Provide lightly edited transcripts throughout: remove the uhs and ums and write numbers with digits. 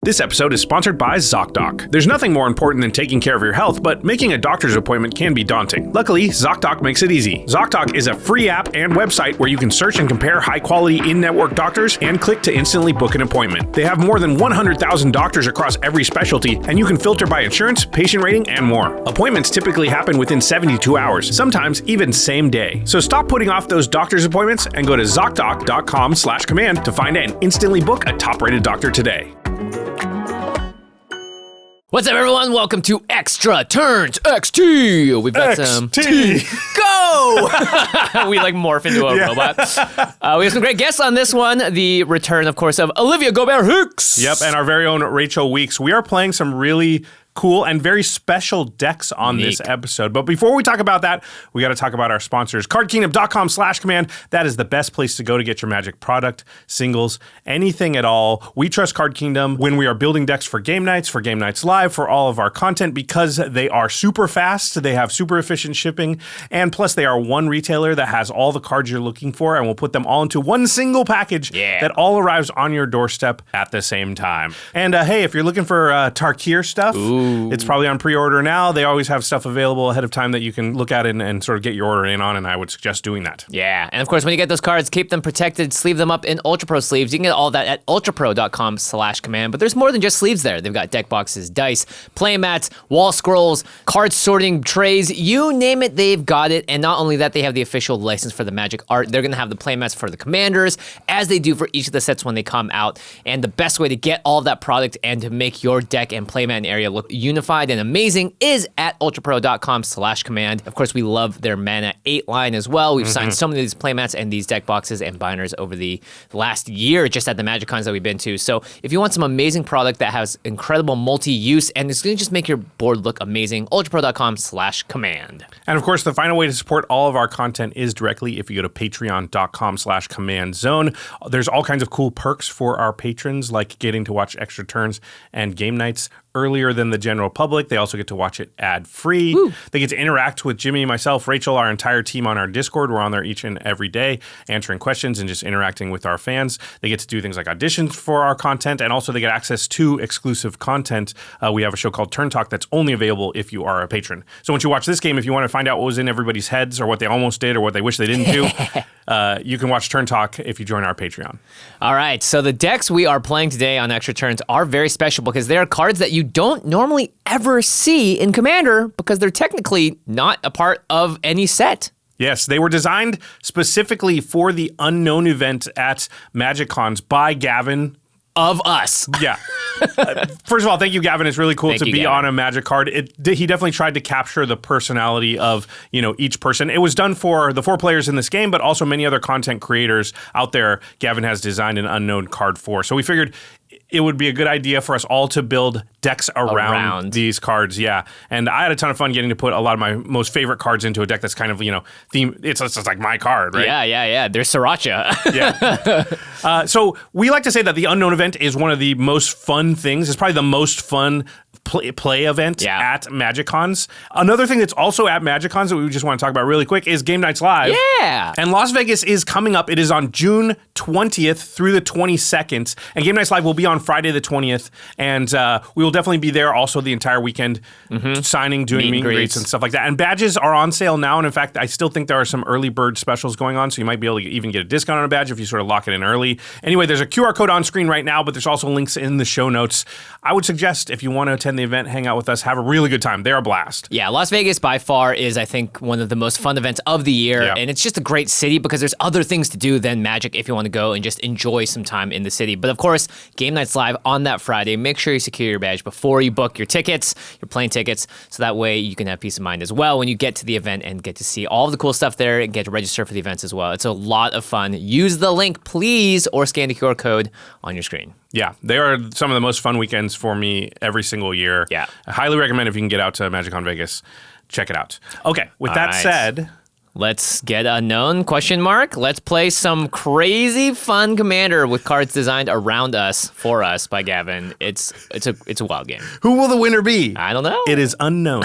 This episode is sponsored by ZOCDOC. There's nothing more important than taking care of your health, but making a doctor's appointment can be daunting. Luckily, ZOCDOC makes it easy. ZOCDOC is a free app and website where you can search and compare high-quality in-network doctors and click to instantly book an appointment. They have more than 100,000 doctors across every specialty, and you can filter by insurance, patient rating, and more. Appointments typically happen within 72 hours, sometimes even same day. So stop putting off those doctor's appointments and go to ZocDoc.com/command to find and instantly book a top-rated doctor today. What's up, everyone? Welcome to Extra Turns XT. We've got some XT. Go! We like morph into a robot. We have some great guests on this one. The return, of course, of Olivia Gobert-Hicks. Yep, and our very own Rachel Weeks. We are playing some really cool and very special decks on this episode. But before we talk about that, we got to talk about our sponsors. CardKingdom.com/command. That is the best place to go to get your Magic product, singles, anything at all. We trust Card Kingdom when we are building decks for game nights live, for all of our content, because they are super fast, they have super efficient shipping, and plus they are one retailer that has all the cards you're looking for, and we'll put them all into one single package that all arrives on your doorstep at the same time. And hey, if you're looking for Tarkir stuff, it's probably on pre-order now. They always have stuff available ahead of time that you can look at and sort of get your order in on, and I would suggest doing that. Yeah, and of course, when you get those cards, keep them protected, sleeve them up in ULTRAPRO sleeves. You can get all that at ultrapro.com/command, but there's more than just sleeves there. They've got deck boxes, dice, play mats, wall scrolls, card sorting trays, you name it, they've got it. And not only that, they have the official license for the Magic art. They're going to have the play mats for the commanders, as they do for each of the sets when they come out. And the best way to get all of that product and to make your deck and playmat and area look unified and amazing is at ultrapro.com/command. Of course, we love their Mana 8 line as well. We've signed so many of these playmats and these deck boxes and binders over the last year just at the MagicCons that we've been to. So if you want some amazing product that has incredible multi-use and it's going to just make your board look amazing, ultrapro.com/command. And of course, the final way to support all of our content is directly if you go to patreon.com/command zone. There's all kinds of cool perks for our patrons, like getting to watch Extra Turns and game nights earlier than the general public. They also get to watch it ad-free. Woo. They get to interact with Jimmy, myself, Rachel, our entire team on our Discord. We're on there each and every day, answering questions and just interacting with our fans. They get to do things like auditions for our content, and also they get access to exclusive content. We have a show called Turn Talk that's only available if you are a patron. So once you watch this game, if you want to find out what was in everybody's heads or what they almost did or what they wish they didn't do, you can watch Turn Talk if you join our Patreon. All right, so the decks we are playing today on Extra Turns are very special because they are cards that you don't normally ever see in Commander because they're technically not a part of any set. Yes, they were designed specifically for the Unknown event at MagicCons by Gavin. Of us. Yeah. First of all, thank you, Gavin. It's really cool to be Gavin. on a Magic card. He definitely tried to capture the personality of, each person. It was done for the 4 players in this game, but also many other content creators out there Gavin has designed an Unknown card for. So we figured it would be a good idea for us all to build decks around these cards. Yeah. And I had a ton of fun getting to put a lot of my most favorite cards into a deck that's kind of, theme. It's like my card, right? Yeah. There's Sriracha. Yeah. So we like to say that the Unknown event is one of the most fun things. It's probably the most fun play event at MagicCons. Another thing that's also at MagicCons that we just want to talk about really quick is Game Nights Live. Yeah. And Las Vegas is coming up. It is on June 20th through the 22nd. And Game Nights Live will be on Friday the 20th. And we will definitely be there also the entire weekend, signing, doing meet and greets and stuff like that. And badges are on sale now. And in fact, I still think there are some early bird specials going on. So you might be able to even get a discount on a badge if you sort of lock it in early. Anyway, there's a QR code on screen right now, but there's also links in the show notes. I would suggest if you want to attend the event, hang out with us, have a really good time. They're a blast. Yeah, Las Vegas by far is, I think, one of the most fun events of the year. Yeah. And it's just a great city because there's other things to do than Magic if you want to go and just enjoy some time in the city. But of course, Game Nights Live on that Friday. Make sure you secure your badge before you book your tickets, your plane tickets, so that way you can have peace of mind as well when you get to the event and get to see all of the cool stuff there and get to register for the events as well. It's a lot of fun. Use the link, please, or scan the QR code on your screen. Yeah, they are some of the most fun weekends for me every single year. Yeah. I highly recommend if you can get out to MagicCon Vegas, check it out. Okay, with that said, let's get Unknown ? Let's play some crazy fun Commander with cards designed around us, for us, by Gavin. It's a wild game. Who will the winner be? I don't know. It is unknown.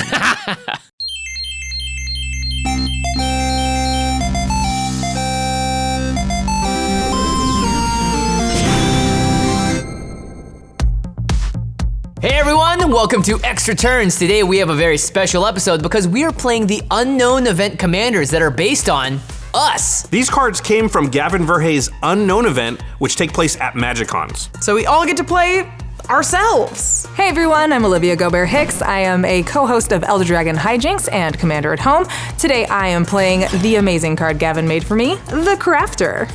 Hey everyone, welcome to Extra Turns. Today we have a very special episode because we are playing the Unknown Event commanders that are based on us. These cards came from Gavin Verhey's Unknown Event, which take place at MagicCons. So we all get to play ourselves. Hey everyone, I'm Olivia Gobert-Hicks. I am a co-host of Dragon Hijinks and Commander at Home. Today I am playing the amazing card Gavin made for me, the Crafter.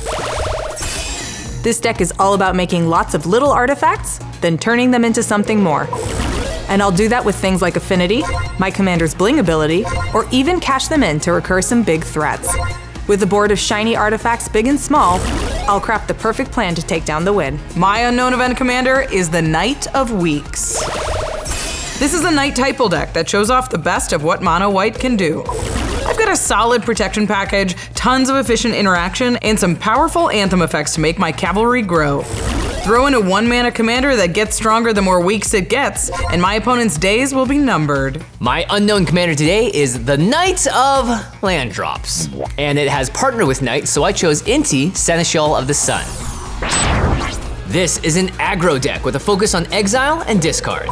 This deck is all about making lots of little artifacts, then turning them into something more. And I'll do that with things like Affinity, my commander's Bling ability, or even cash them in to recur some big threats. With a board of shiny artifacts big and small, I'll craft the perfect plan to take down the win. My Unknown Event commander is the Knight of Weeks. This is a Knight Typal deck that shows off the best of what mono white can do. I've got a solid protection package, tons of efficient interaction, and some powerful anthem effects to make my cavalry grow. Throw in a 1-mana commander that gets stronger the more weeks it gets, and my opponent's days will be numbered. My unknown commander today is the Knight of Land Drops. And it has partnered with Knight, so I chose Inti, Seneschal of the Sun. This is an aggro deck with a focus on exile and discard.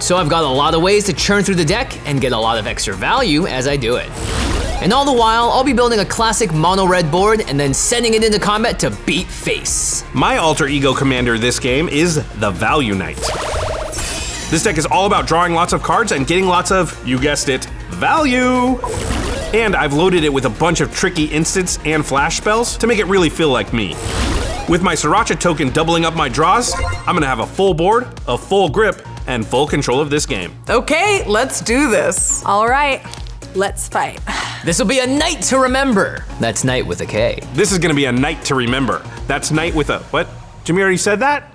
So I've got a lot of ways to churn through the deck and get a lot of extra value as I do it. And all the while, I'll be building a classic mono-red board and then sending it into combat to beat face. My alter ego commander this game is the Value Knight. This deck is all about drawing lots of cards and getting lots of, you guessed it, value. And I've loaded it with a bunch of tricky instants and flash spells to make it really feel like me. With my Sriracha token doubling up my draws, I'm gonna have a full board, a full grip, and full control of this game. Okay, let's do this. All right, let's fight. This will be a night to remember. That's night with a K. This is gonna be a night to remember. That's night with a, what? Jimmy already said that?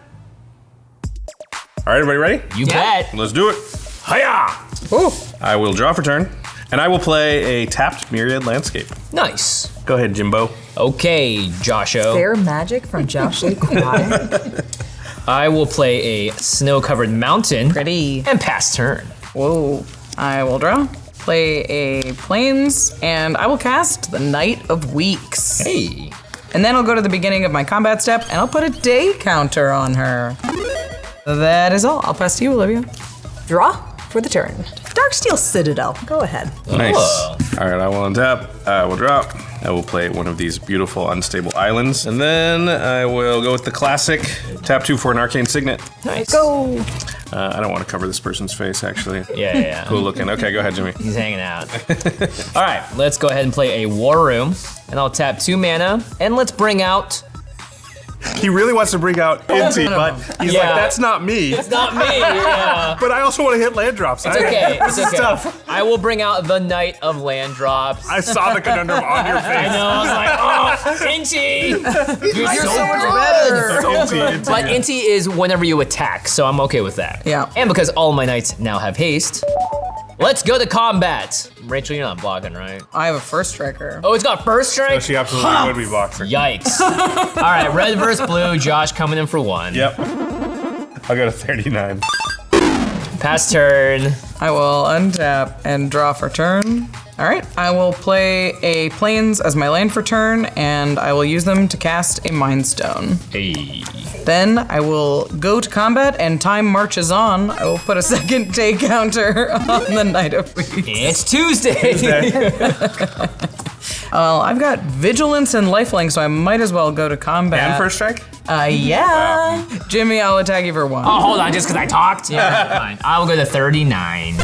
All right, everybody ready? You bet. Let's do it. Hiya! Ooh. I will draw for turn, and I will play a tapped Myriad Landscape. Nice. Go ahead, Jimbo. Okay, Josho. Fair magic from Josh Lee Kwai. I will play a snow-covered mountain. Pretty. And pass turn. Whoa. I will draw, play a Plains, and I will cast the Knight of Weeks. Hey. And then I'll go to the beginning of my combat step and I'll put a day counter on her. That is all. I'll pass to you, Olivia. Draw for the turn. Darksteel Citadel, go ahead. Nice. Oh. All right, I will untap. I will drop. I will play one of these beautiful unstable islands, and then I will go with the classic tap 2 for an arcane signet. Nice. Go. I don't want to cover this person's face, actually. Yeah. Cool looking. Okay, go ahead, Jimmy. He's hanging out. All right, let's go ahead and play a War Room, and I'll tap 2 mana, and let's bring out. He really wants to bring out Inti, but he's Yeah. like, that's not me. It's not me. Yeah. But I also want to hit land drops. It's okay. It's This is okay. tough. I will bring out the Knight of Land Drops. I saw the conundrum on your face. I know. I was like, oh, Inti. You're so much better. Inti. But Inti is whenever you attack, so I'm okay with that. Yeah. And because all my knights now have haste, let's go to combat. Rachel, you're not blocking, right? I have a first striker. Oh, it's got first strike? She absolutely would be boxer. Yikes. All right, red versus blue. Josh coming in for 1. Yep. I'll go to 39. Pass turn. I will untap and draw for turn. All right, I will play a Plains as my land for turn, and I will use them to cast a Mind Stone. Hey. Then I will go to combat, and time marches on. I will put a second day counter on the Knight of Weeks. It's Tuesday. Well, I've got Vigilance and Lifelink, so I might as well go to combat. And first strike? Yeah. Jimmy, I'll attack you for 1. Oh, hold on, just because I talked? Yeah, fine. I will go to 39.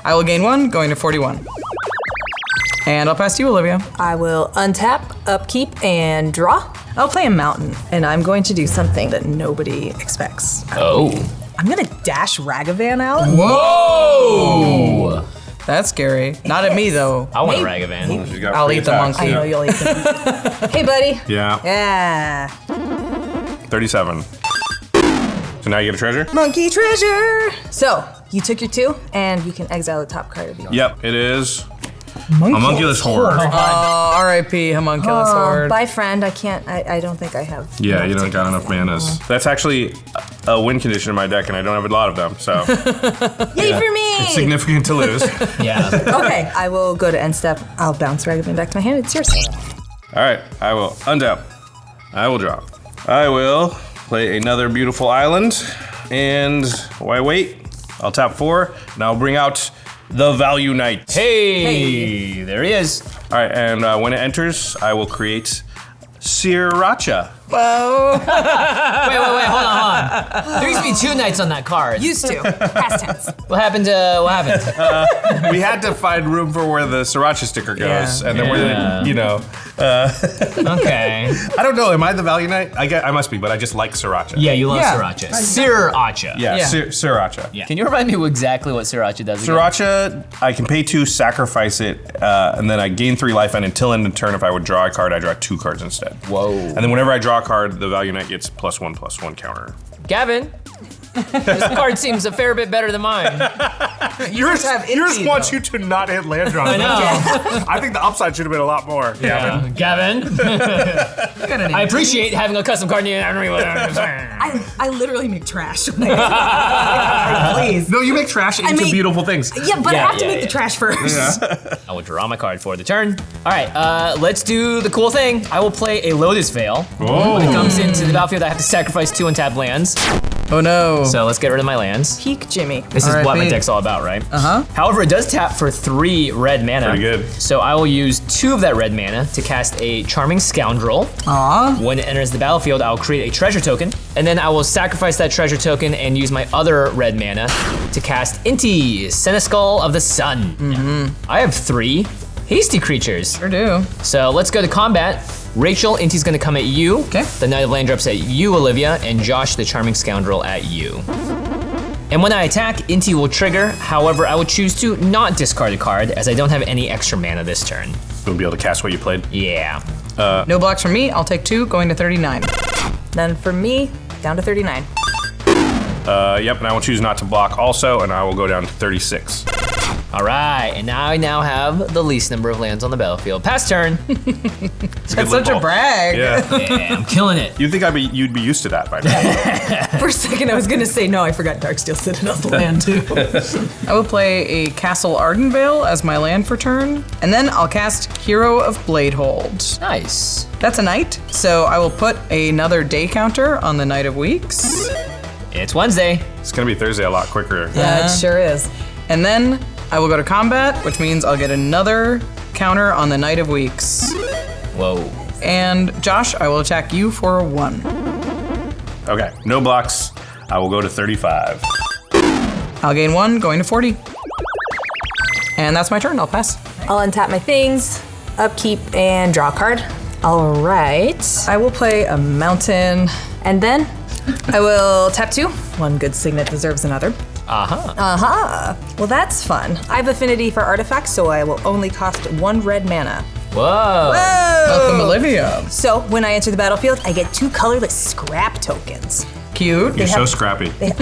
I will gain 1, going to 41. And I'll pass to you, Olivia. I will untap, upkeep, and draw. I'll play a mountain, and I'm going to do something that nobody expects. Oh. I'm gonna dash Ragavan out. Whoa! That's scary. Not at me, though. I want a Ragavan. She's got I'll free eat the attacks, monkey. I know you'll eat them. Hey, buddy. Yeah. Yeah. 37. So now you get a treasure? Monkey treasure. So, you took your 2, and you can exile the top card of your Yep, it is Homunculus Horde. R.I.P. Homunculus Horde. Bye, friend. I can't. I don't think I have. Yeah, enough you to don't got cast enough it. manas. That's actually a win condition in my deck, and I don't have a lot of them, so Yay for me! it's significant to lose. Yeah. Okay, I will go to end step. I'll bounce Ragavan back to my hand. It's yours. All right, I will untap. I will draw. I will play another beautiful island. And why wait? I'll tap 4, and I'll bring out the Value Knight. Hey, there he is. All right, and when it enters, I will create Sriracha. Whoa. Wait, hold on. There used to be 2 knights on that card. Used to. Past tense. What happened? We had to find room for where the Sriracha sticker goes, and then Yeah. Okay. I don't know, am I the Value Knight? I must be, but I just like Sriracha. Yeah, you love Yeah. sriracha. Sriracha. Yeah. Sriracha. Yeah. Can you remind me exactly what sriracha does again? Sriracha, I can pay 2, sacrifice it, and then I gain 3 life, and until end of turn, if I would draw a card, I draw 2 cards instead. Whoa. And then whenever I draw a card, the Value Knight gets +1/+1 counter. Gavin, this card seems a fair bit better than mine. Yours have Inti, wants you to not hit land draws. I know. I think the upside should have been a lot more. Yeah. Gavin, I appreciate having a custom card. I literally make trash when I please. No, you make trash into make- beautiful things. Yeah, but I Yeah, have to yeah, make the trash first. I will draw my card for the turn. All right, let's do the cool thing. I will play a Lotus Veil. When it comes into the battlefield, I have to sacrifice 2 untapped lands. Oh no. So let's get rid of my lands. Peak Jimmy. This is what my RIP. deck's all about, right? However, it does tap for 3 red mana. Pretty good. So I will use 2 of that red mana to cast a Charming Scoundrel. Aw. When it enters the battlefield, I'll create a treasure token, and then I will sacrifice that treasure token and use my other red mana to cast Inti, Seneskull of the Sun. I have 3 hasty creatures. Sure do. So let's go to combat. Rachel, Inti's gonna come at you. Okay. The Knight of Landdrops at you, Olivia, and Josh, the Charming Scoundrel, at you. And when I attack, Inti will trigger. However, I will choose to not discard a card as I don't have any extra mana this turn. You'll be able to cast what you played. Yeah. No blocks from me. I'll take 2, going to 39. None for me, down to 39. Yep, and I will choose not to block also, and I will go down to 36. All right, and now I have the least number of lands on the battlefield. Pass turn. That's such a brag. Yeah. Yeah, I'm killing it. You'd think you'd be used to that by now. For a second, I was gonna say no. I forgot Darksteel sitting on the land too. I will play a Castle Ardenvale as my land for turn, and then I'll cast Hero of Bladehold. Nice. That's a night, so I will put another day counter on the Night of Weeks, It's Wednesday. It's gonna be Thursday a lot quicker. Yeah, it sure is. and then I will go to combat, which means I'll get another counter on the Night of Weeks. Whoa. And Josh, I will attack you for 1. Okay, no blocks. I will go to 35. I'll gain 1, going to 40. And that's my turn. I'll pass. I'll untap my things, upkeep, and draw a card. All right. I will play a mountain. And then I will tap 2. One good signet deserves another. Uh-huh. Well, that's fun. I have affinity for artifacts, so I will only cost 1 red mana. Whoa. Welcome, Olivia. So when I enter the battlefield, I get 2 colorless scrap tokens. Cute. You're so scrappy. I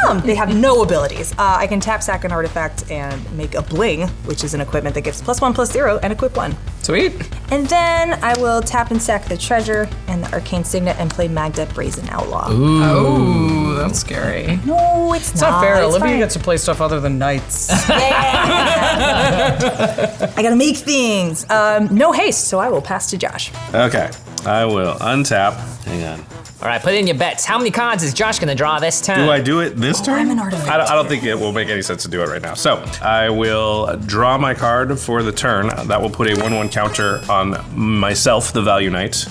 am. They have no abilities. I can tap, sack an artifact, and make a bling, which is an equipment that gives +1/+0 and equip 1. Sweet. And then I will tap and sack the treasure and the arcane signet and play Magda Brazen Outlaw. Oh, that's scary. No, it's It's not fair. It's Olivia fine. gets to play stuff other than knights. I gotta make things. No haste, so I will pass to Josh. Okay, I will untap. Hang on. All right, put in your bets. How many cards is Josh gonna draw this turn? Do I do it this turn? I'm an artifact. I don't think it will make any sense to do it right now. So I will draw my card for the turn. That will put a 1/1 counter on myself, the Value Knight.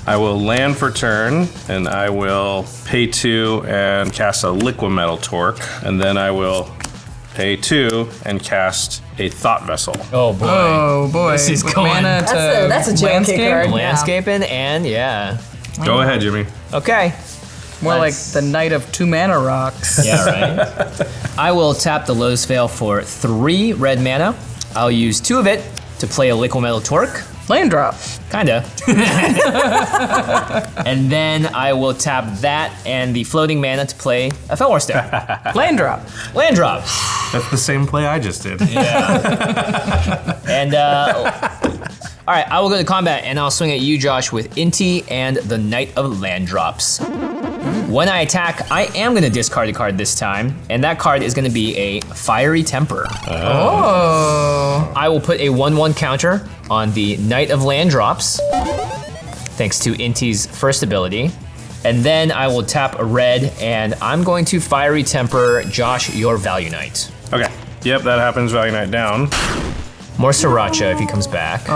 I will land for turn, and I will pay 2 and cast a Liquimetal Torque, and then I will pay 2 and cast a Thought Vessel. Oh boy. Oh boy. This is With going- mana to That's a JK landscape. card. Landscaping and yeah. Go ahead, Jimmy. Okay. More like Nice. the Knight of 2 mana rocks. Yeah, right. I will tap the Lotus Veil for 3 red mana. I'll use 2 of it to play a Liquimetal Torque. Land drop. Kinda. And then I will tap that and the floating mana to play a Felwar Step. Land drop. Land drop. That's the same play I just did. And all right, I will go to combat and I'll swing at you, Josh, with Inti and the Knight of Landdrops. When I attack, I am gonna discard a card this time, and that card is gonna be a Fiery Temper. Oh. I will put a 1/1 counter on the Knight of Landdrops, thanks to Inti's first ability. And then I will tap a red, and I'm going to Fiery Temper Josh your Value Knight. Okay. Yep, that happens. Value Knight down. More Sriracha if he comes back.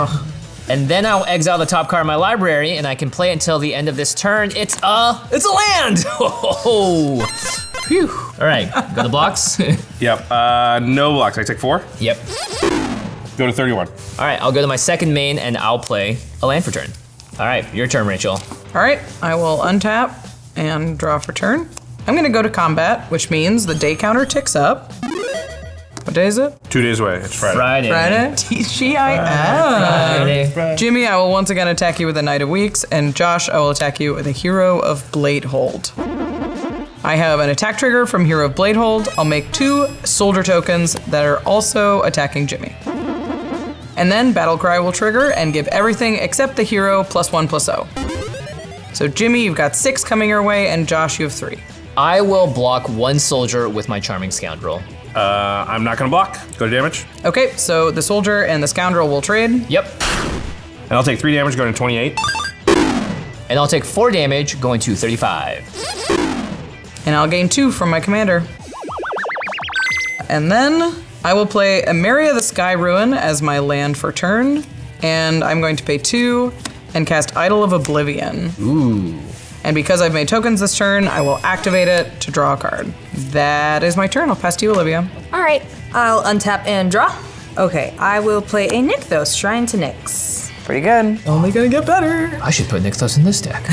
And then I'll exile the top card of my library, and I can play until the end of this turn. It's a land! Oh, phew. All right, go to blocks. Yep, no blocks. I take 4. Yep. Go to 31. All right, I'll go to my second main, and I'll play a land for turn. All right, your turn, Rachel. All right, I will untap and draw for turn. I'm gonna go to combat, which means the day counter ticks up. What day is it? 2 days away. It's Friday. Friday? TGIF. Friday. Jimmy, I will once again attack you with a Knight of Weeks, and Josh, I will attack you with a Hero of Bladehold. I have an attack trigger from Hero of Bladehold. I'll make 2 soldier tokens that are also attacking Jimmy. And then Battle Cry will trigger and give everything except the hero +1/+0. So Jimmy, you've got 6 coming your way, and Josh, you have 3. I will block 1 soldier with my Charming Scoundrel. I'm not gonna block. Go to damage. Okay, so the soldier and the scoundrel will trade. Yep. And I'll take 3 damage going to 28. And I'll take 4 damage going to 35. And I'll gain 2 from my commander. And then I will play Emeria the Sky Ruin as my land for turn. And I'm going to pay 2 and cast Idol of Oblivion. Ooh. And because I've made tokens this turn, I will activate it to draw a card. That is my turn. I'll pass to you, Olivia. All right, I'll untap and draw. Okay, I will play a Nykthos, Shrine to Nyx. Pretty good. Only gonna get better. I should put Nykthos in this deck.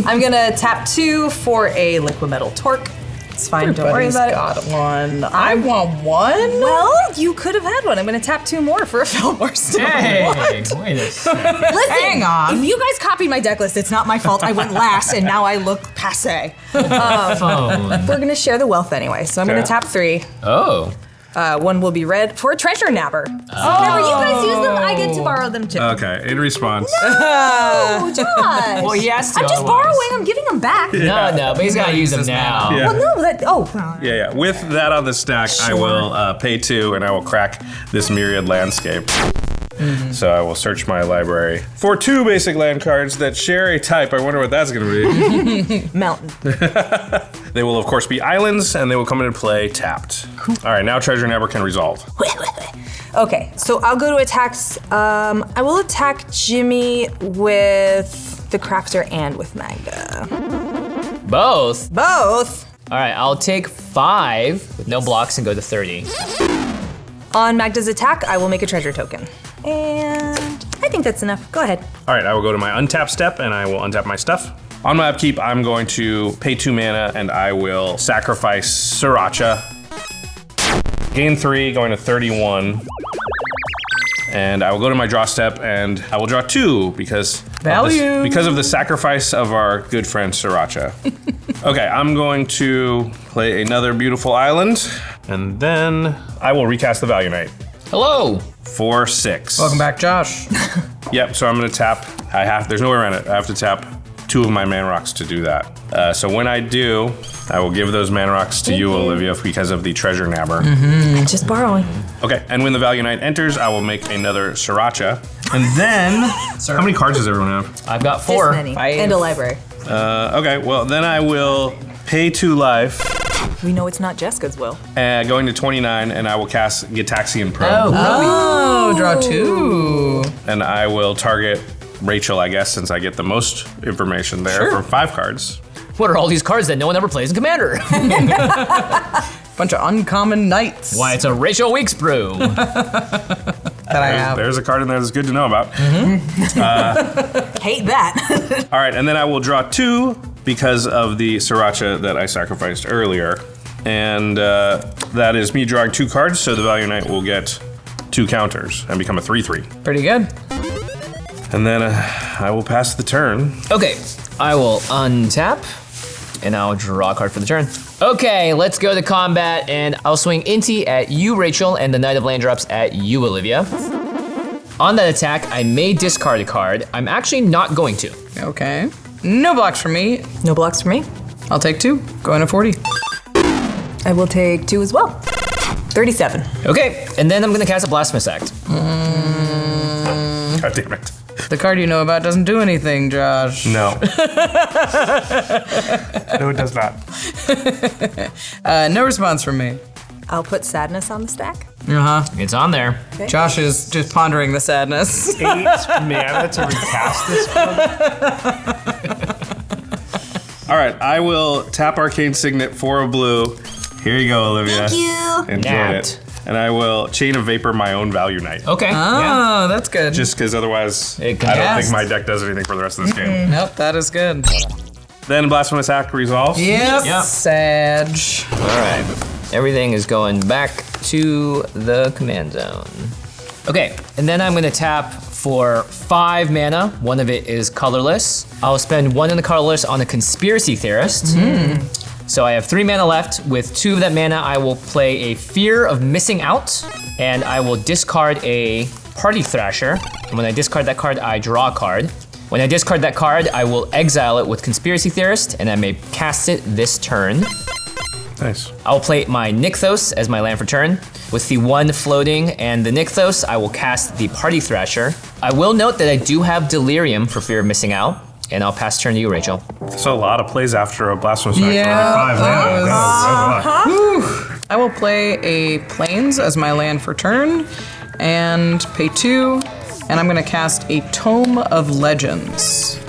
I'm gonna tap 2 for a Liquid Metal Torque. It's fine, don't worry about it. Everybody's got one. I want one. Well, you could have had one. I'm gonna tap 2 more for a Fillmore Stone. Hey, wait a second. Listen, Hang on. if you guys copied my deck list, it's not my fault. I went last and now I look passé. We're gonna share the wealth anyway, so I'm gonna tap 3. Oh. 1 will be red for a Treasure Nabber. So whenever you guys use them, I get to borrow them too. Okay, in response. Oh, Josh. Well, he has to. I'm just otherwise. borrowing, I'm giving them back. No, but he's gotta use them now. Yeah. Well, no, Yeah. With that on the stack, I will pay 2 and I will crack this Myriad Landscape. So I will search my library for 2 basic land cards that share a type. I wonder what that's gonna be. Mountain. They will of course be islands and they will come into play tapped. Cool. All right, now Treasure Nabber can resolve. Okay, so I'll go to attacks. I will attack Jimmy with the Crafter and with Magda. Both? Both. All right, I'll take 5 with no blocks and go to 30. On Magda's attack, I will make a treasure token. And I think that's enough. Go ahead. All right, I will go to my untap step and I will untap my stuff. On my upkeep, I'm going to pay 2 mana and I will sacrifice Sriracha. Gain 3, going to 31. And I will go to my draw step and I will draw 2 because of the sacrifice of our good friend Sriracha. Okay, I'm going to play another beautiful island and then I will recast the Value Knight. Hello. 4, 6. Welcome back, Josh. Yep, so I'm gonna tap, there's no way around it. I have to tap 2 of my mana rocks to do that. So when I do, I will give those mana rocks to you, Olivia, because of the Treasure Nabber. Just borrowing. Okay, and when the Value Knight enters, I will make another Sriracha. And then, how many cards does everyone have? I've got 4. This many. And a library. Okay, well then I will pay 2 life, We know it's not Jessica's will. going to 29, and I will cast Gitaxian Pro. Oh, draw 2. And I will target Rachel, I guess, since I get the most information there for 5 cards. What are all these cards that no one ever plays in Commander? Bunch of uncommon knights. Why, it's a Rachel Weeks brew. That I have. There's a card in there that's good to know about. Hate that. All right, and then I will draw 2 because of the Sriracha that I sacrificed earlier. And that is me drawing 2 cards, so the Value Knight will get 2 counters and become a 3/3. Pretty good. And then I will pass the turn. Okay, I will untap, and I'll draw a card for the turn. Okay, let's go to combat, and I'll swing Inti at you, Rachel, and the Knight of Land Drops at you, Olivia. On that attack, I may discard a card. I'm actually not going to. Okay. No blocks for me. No blocks for me. I'll take 2. Going to 40. I will take 2 as well. 37. Okay, and then I'm gonna cast a Blasphemous Act. God damn it. The card you know about doesn't do anything, Josh. No. No, it does not. No response from me. I'll put sadness on the stack. It's on there. Okay. Josh is just pondering the sadness. 8 mana to recast this card. All right, I will tap Arcane Signet for a blue. Here you go, Olivia. Thank you. Enjoy Napped. it. And I will Chain of Vapor my own value knight. Okay. Oh, that's good. Just because otherwise, I It don't can cast. think my deck does anything for the rest of this game. Nope, that is good. Then Blasphemous Act resolves. Yep. Yep. Sag. All right. Everything is going back to the command zone. Okay, and then I'm gonna tap for 5 mana. One of it is colorless. I'll spend 1 in the colorless on a Conspiracy Theorist. So I have 3 mana left. With 2 of that mana, I will play a Fear of Missing Out, and I will discard a Party Thrasher. And when I discard that card, I draw a card. When I discard that card, I will exile it with Conspiracy Theorist, and I may cast it this turn. Nice. I will play my Nykthos as my land for turn. With the 1 floating and the Nykthos, I will cast the Party Thrasher. I will note that I do have Delirium for Fear of Missing Out, and I'll pass turn to you, Rachel. So a lot of plays after a Blasphemous Act. Yeah, 5 mana. That was a lot. I will play a Plains as my land for turn and pay 2, and I'm gonna cast a Tome of Legends.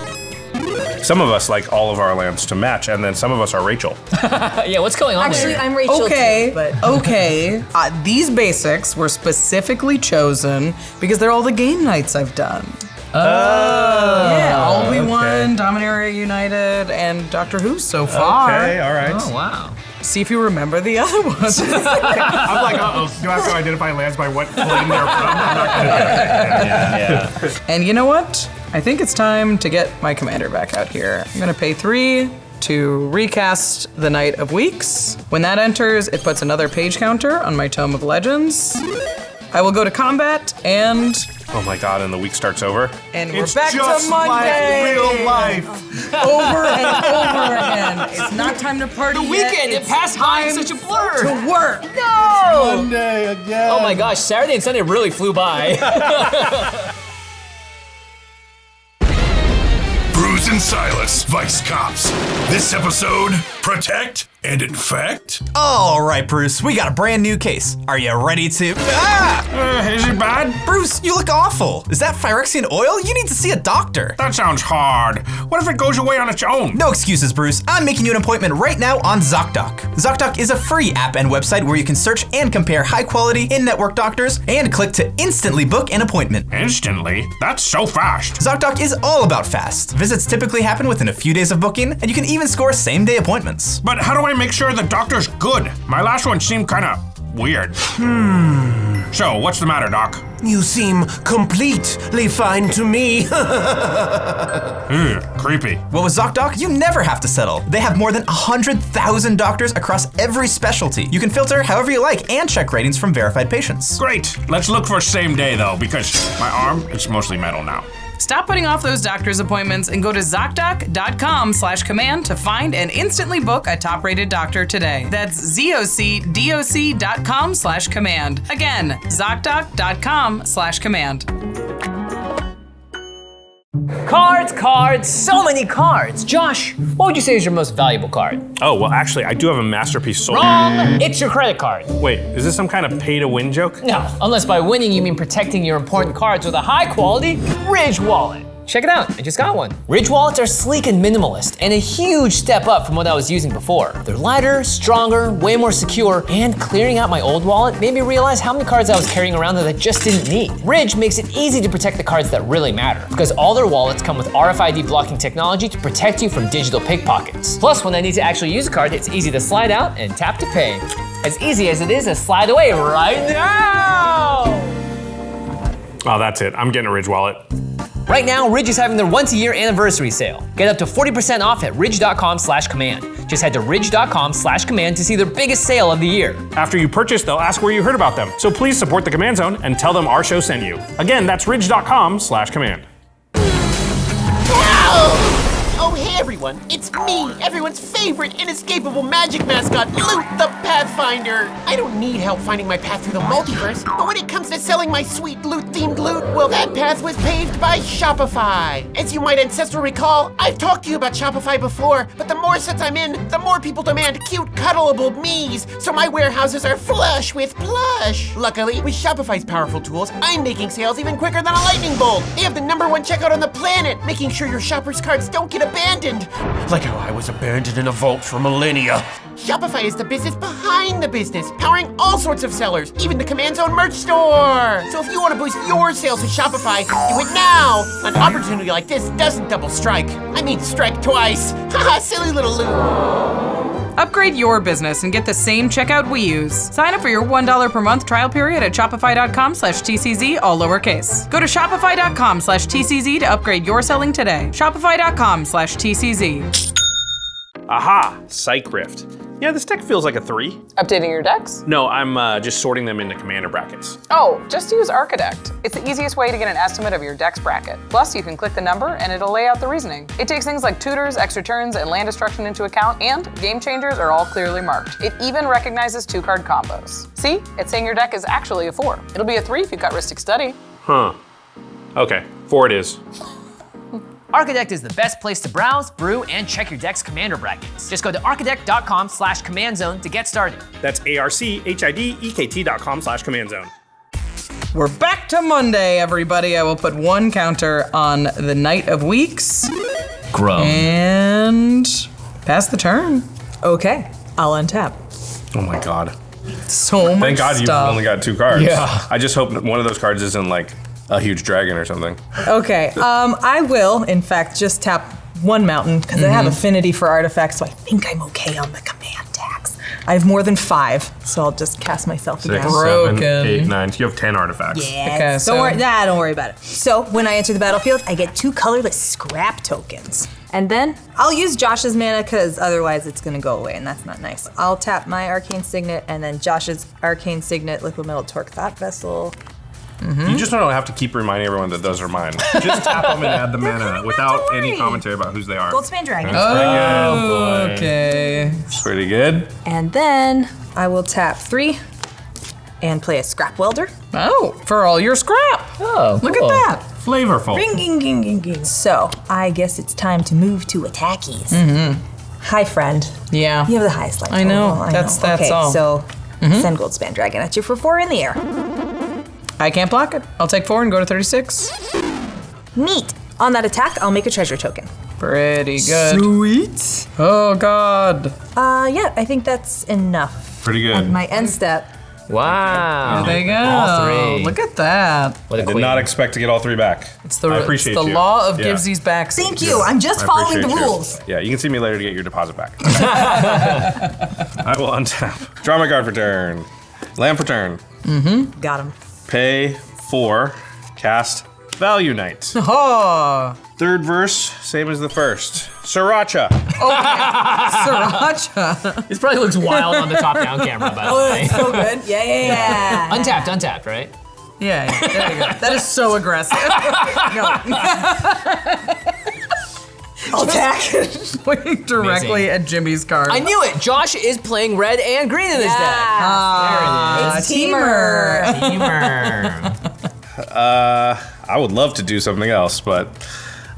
Some of us like all of our lands to match, and then some of us are Rachel. Yeah, what's going on Actually, there? I'm Rachel Okay, too, but okay. These basics were specifically chosen because they're all the game nights I've done. Yeah, Obi-Wan, Dominaria United, and Doctor Who so far. Okay, all right. Oh, wow. See if you remember the other ones. I'm like, uh-oh, do I have to identify lands by what plane they're from? I'm not gonna do that. And you know what? I think it's time to get my commander back out here. I'm gonna pay 3 to recast the Knight of Weeks. When that enters, it puts another page counter on my Tome of Legends. I will go to combat and Oh my god, and the week starts over? we're back to Monday. like real life. Over and over again. It's not time to party. The weekend, yet. it passed by in such a blur. To work. No! Monday again. Oh my gosh, Saturday and Sunday really flew by. Bruce and Silas, Vice Cops. This episode, Protect and Infect. All right, Bruce, we got a brand new case. Are you ready to... Ah! Is it bad? Bruce, you look awful. Is that Phyrexian oil? You need to see a doctor. That sounds hard. What if it goes away on its own? No excuses, Bruce. I'm making you an appointment right now on ZOCDOC. ZOCDOC is a free app and website where you can search and compare high-quality in-network doctors and click to instantly book an appointment. Instantly? That's so fast. ZOCDOC is all about fast. Visits typically happen within a few days of booking, and you can even score same-day appointments. But how do I make sure the doctor's good? My last one seemed kinda weird. So, what's the matter, Doc? You seem completely fine to me. Creepy. Well, with ZOCDOC, you never have to settle. They have more than 100,000 doctors across every specialty. You can filter however you like and check ratings from verified patients. Great. Let's look for same day, though, because my arm, it's mostly metal now. Stop putting off those doctor's appointments and go to ZocDoc.com/command to find and instantly book a top-rated doctor today. That's ZocDoc.com/command. Again, ZocDoc.com/command. Cards, so many cards. Josh, what would you say is your most valuable card? Oh, well, actually, I do have a masterpiece sold. Wrong! It's your credit card. Wait, is this some kind of pay-to-win joke? No, unless by winning you mean protecting your important cards with a high-quality Ridge wallet. Check it out, I just got one. Ridge wallets are sleek and minimalist, and a huge step up from what I was using before. They're lighter, stronger, way more secure, and clearing out my old wallet made me realize how many cards I was carrying around that I just didn't need. Ridge makes it easy to protect the cards that really matter, because all their wallets come with RFID blocking technology to protect you from digital pickpockets. Plus, when I need to actually use a card, it's easy to slide out and tap to pay. As easy as it is to slide away right now! Oh, that's it. I'm getting a Ridge wallet. Right now, Ridge is having their once-a-year anniversary sale. Get up to 40% off at ridge.com/command. Just head to ridge.com/command to see their biggest sale of the year. After you purchase, they'll ask where you heard about them. So please support the Command Zone and tell them our show sent you. Again, that's ridge.com/command. Oh Oh, hey everyone, it's me, everyone's favorite inescapable magic mascot, Loot the Pathfinder. I don't need help finding my path through the multiverse, but when it comes to selling my sweet loot-themed loot, well, that path was paved by Shopify. As you might ancestral recall, I've talked to you about Shopify before, but the more sets I'm in, the more people demand cute, cuddleable me's, so my warehouses are flush with plush. Luckily, with Shopify's powerful tools, I'm making sales even quicker than a lightning bolt. They have the #1 checkout on the planet, making sure your shoppers' carts don't get abandoned. Like how I was abandoned in a vault for millennia. Shopify is the business behind the business, powering all sorts of sellers, even the Command Zone merch store. So if you want to boost your sales with Shopify, do it now. An opportunity like this doesn't double strike. I mean strike twice. Haha, silly little Loot. Upgrade your business and get the same checkout we use. Sign up for your $1 per month trial period at shopify.com/TCZ, all lowercase. Go to shopify.com/TCZ to upgrade your selling today. Shopify.com/TCZ. Aha, Psych Rift. Yeah, this deck feels like a 3. Updating your decks? No, I'm just sorting them into commander brackets. Oh, just use ARCHIDEKT. It's the easiest way to get an estimate of your deck's bracket. Plus, you can click the number and it'll lay out the reasoning. It takes things like tutors, extra turns, and land destruction into account, and game changers are all clearly marked. It even recognizes 2-card combos. See? It's saying your deck is actually a 4. It'll be a 3 if you've got Ristic Study. Huh. Okay, 4 it is. ARCHIDEKT is the best place to browse, brew, and check your deck's commander brackets. Just go to archidekt.com/command-zone to get started. That's ARCHIDEKT.com/command-zone. We're back to Monday, everybody. I will put 1 counter on the Night of Weeks. Grow. And pass the turn. Okay, I'll untap. Oh my god. So much Thank God you've stuff. only got 2 cards. Yeah. I just hope that one of those cards isn't like a huge dragon or something. Okay, I will, in fact, just tap 1 mountain because I have affinity for artifacts, so I think I'm okay on the command tags. I have more than 5, so I'll just cast myself 6, again. 7, Broken. 8, 9. You have 10 artifacts. Yeah, Okay, so- don't worry about it. So when I enter the battlefield, I get 2 colorless scrap tokens. And then I'll use Josh's mana because otherwise it's gonna go away and that's not nice. I'll tap my Arcane Signet and then Josh's Arcane Signet, Liquid Metal Torque Thought Vessel. You just don't have to keep reminding everyone that those are mine. Just tap them and add the mana without don't any worry. commentary about whose they are. Goldspan Dragon. Oh, okay. Pretty good. And then I will tap 3 and play a Scrap Welder. Oh, for all your scrap. Oh, Look cool. at that. Flavorful. Ring, ging, ging, ging, ging. So I guess it's time to move to attackies. Hi, friend. Yeah. You have the highest life I know. total. That's okay, all. So send Goldspan Dragon at you for 4 in the air. I can't block it. I'll take 4 and go to 36. Neat. On that attack, I'll make a treasure token. Pretty good. Sweet. Oh, God. Yeah, I think that's enough. Pretty good. At my end step. Wow. There you go. All 3. Look at that. What a Did queen. not expect to get all 3 back. It's the, I appreciate it's the you. law of Yeah. gives these back. Thank you. I'm just I following the appreciate you. rules. Yeah, you can see me later to get your deposit back. I will untap. Draw my card for turn. Land for turn. Got him. Pay 4. Cast Value Knight. Oh, 3rd verse, same as the first. Sriracha. Sriracha. This probably looks wild on the top-down camera, by the way. So good. Yeah. Untapped, right? Yeah, there you go. That is so aggressive. Attack. Pointing directly at Jimmy's card. I knew it. Josh is playing red and green in this deck. Ah, It's Teamer. Teamer. I would love to do something else, but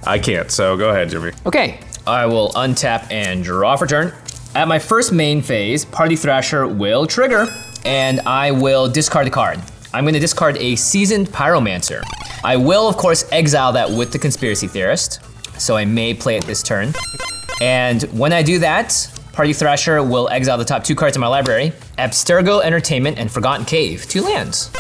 I can't, so go ahead, Jimmy. Okay, I will untap and draw for turn. At my first main phase, Party Thrasher will trigger, and I will discard the card. I'm gonna discard a Seasoned Pyromancer. I will, of course, exile that with the Conspiracy Theorist, so I may play it this turn. And when I do that, Party Thrasher will exile the top 2 cards in my library, Abstergo Entertainment and Forgotten Cave, 2 lands.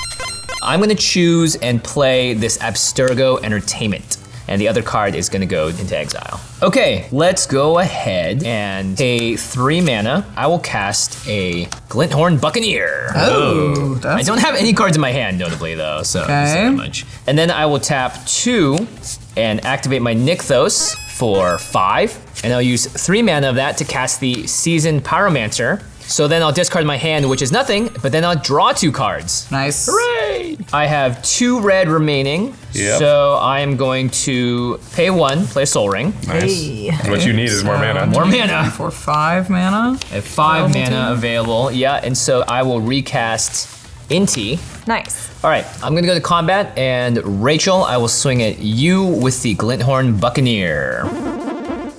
I'm gonna choose and play this Abstergo Entertainment, and the other card is gonna go into exile. Okay, let's go ahead and pay 3 mana. I will cast a Glinthorn Buccaneer. Oh, I that's don't have any cards in my hand, notably, though, so it's Okay. not much. And then I will tap 2 and activate my Nykthos for 5, and I'll use 3 mana of that to cast the Seasoned Pyromancer. So then I'll discard my hand, which is nothing, but then I'll draw 2 cards. Nice. Hooray! I have 2 red remaining. Yep. So I am going to pay 1, play a Soul Ring. Nice. What you need is more mana. More mana. For 5 mana. I have 5 mana available. Yeah, and so I will recast Inti. Nice. All right, I'm gonna go to combat, and Rachel, I will swing at you with the Glinthorn Buccaneer.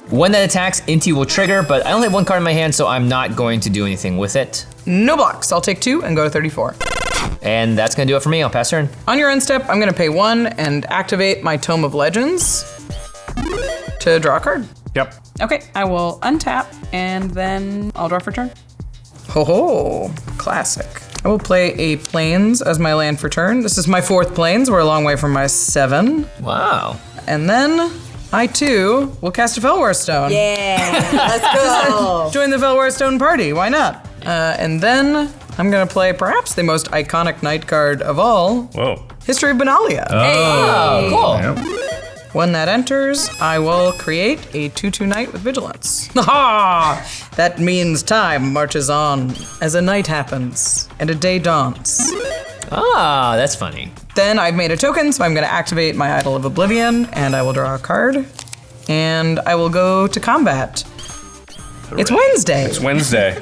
When that attacks, Inti will trigger, but I only have 1 card in my hand, so I'm not going to do anything with it. No blocks. I'll take 2 and go to 34. And that's gonna do it for me. I'll pass turn. On your end step, I'm gonna pay 1 and activate my Tome of Legends to draw a card. Yep. Okay, I will untap and then I'll draw for turn. Ho ho, classic. I will play a Plains as my land for turn. This is my 4th Plains. We're a long way from my 7. Wow. And then I too will cast a Fellwar Stone. Yeah, let's go. Join the Fellwar Stone party, why not? And then I'm gonna play perhaps the most iconic knight card of all, Whoa. History of Benalia. Oh, cool. Yep. When that enters, I will create a 2/2 knight with vigilance. Ha! That means time marches on as a night happens and a day dawns. Ah, that's funny. Then I've made a token, so I'm gonna activate my Idol of Oblivion, and I will draw a card. And I will go to combat. It's Wednesday. It's Wednesday.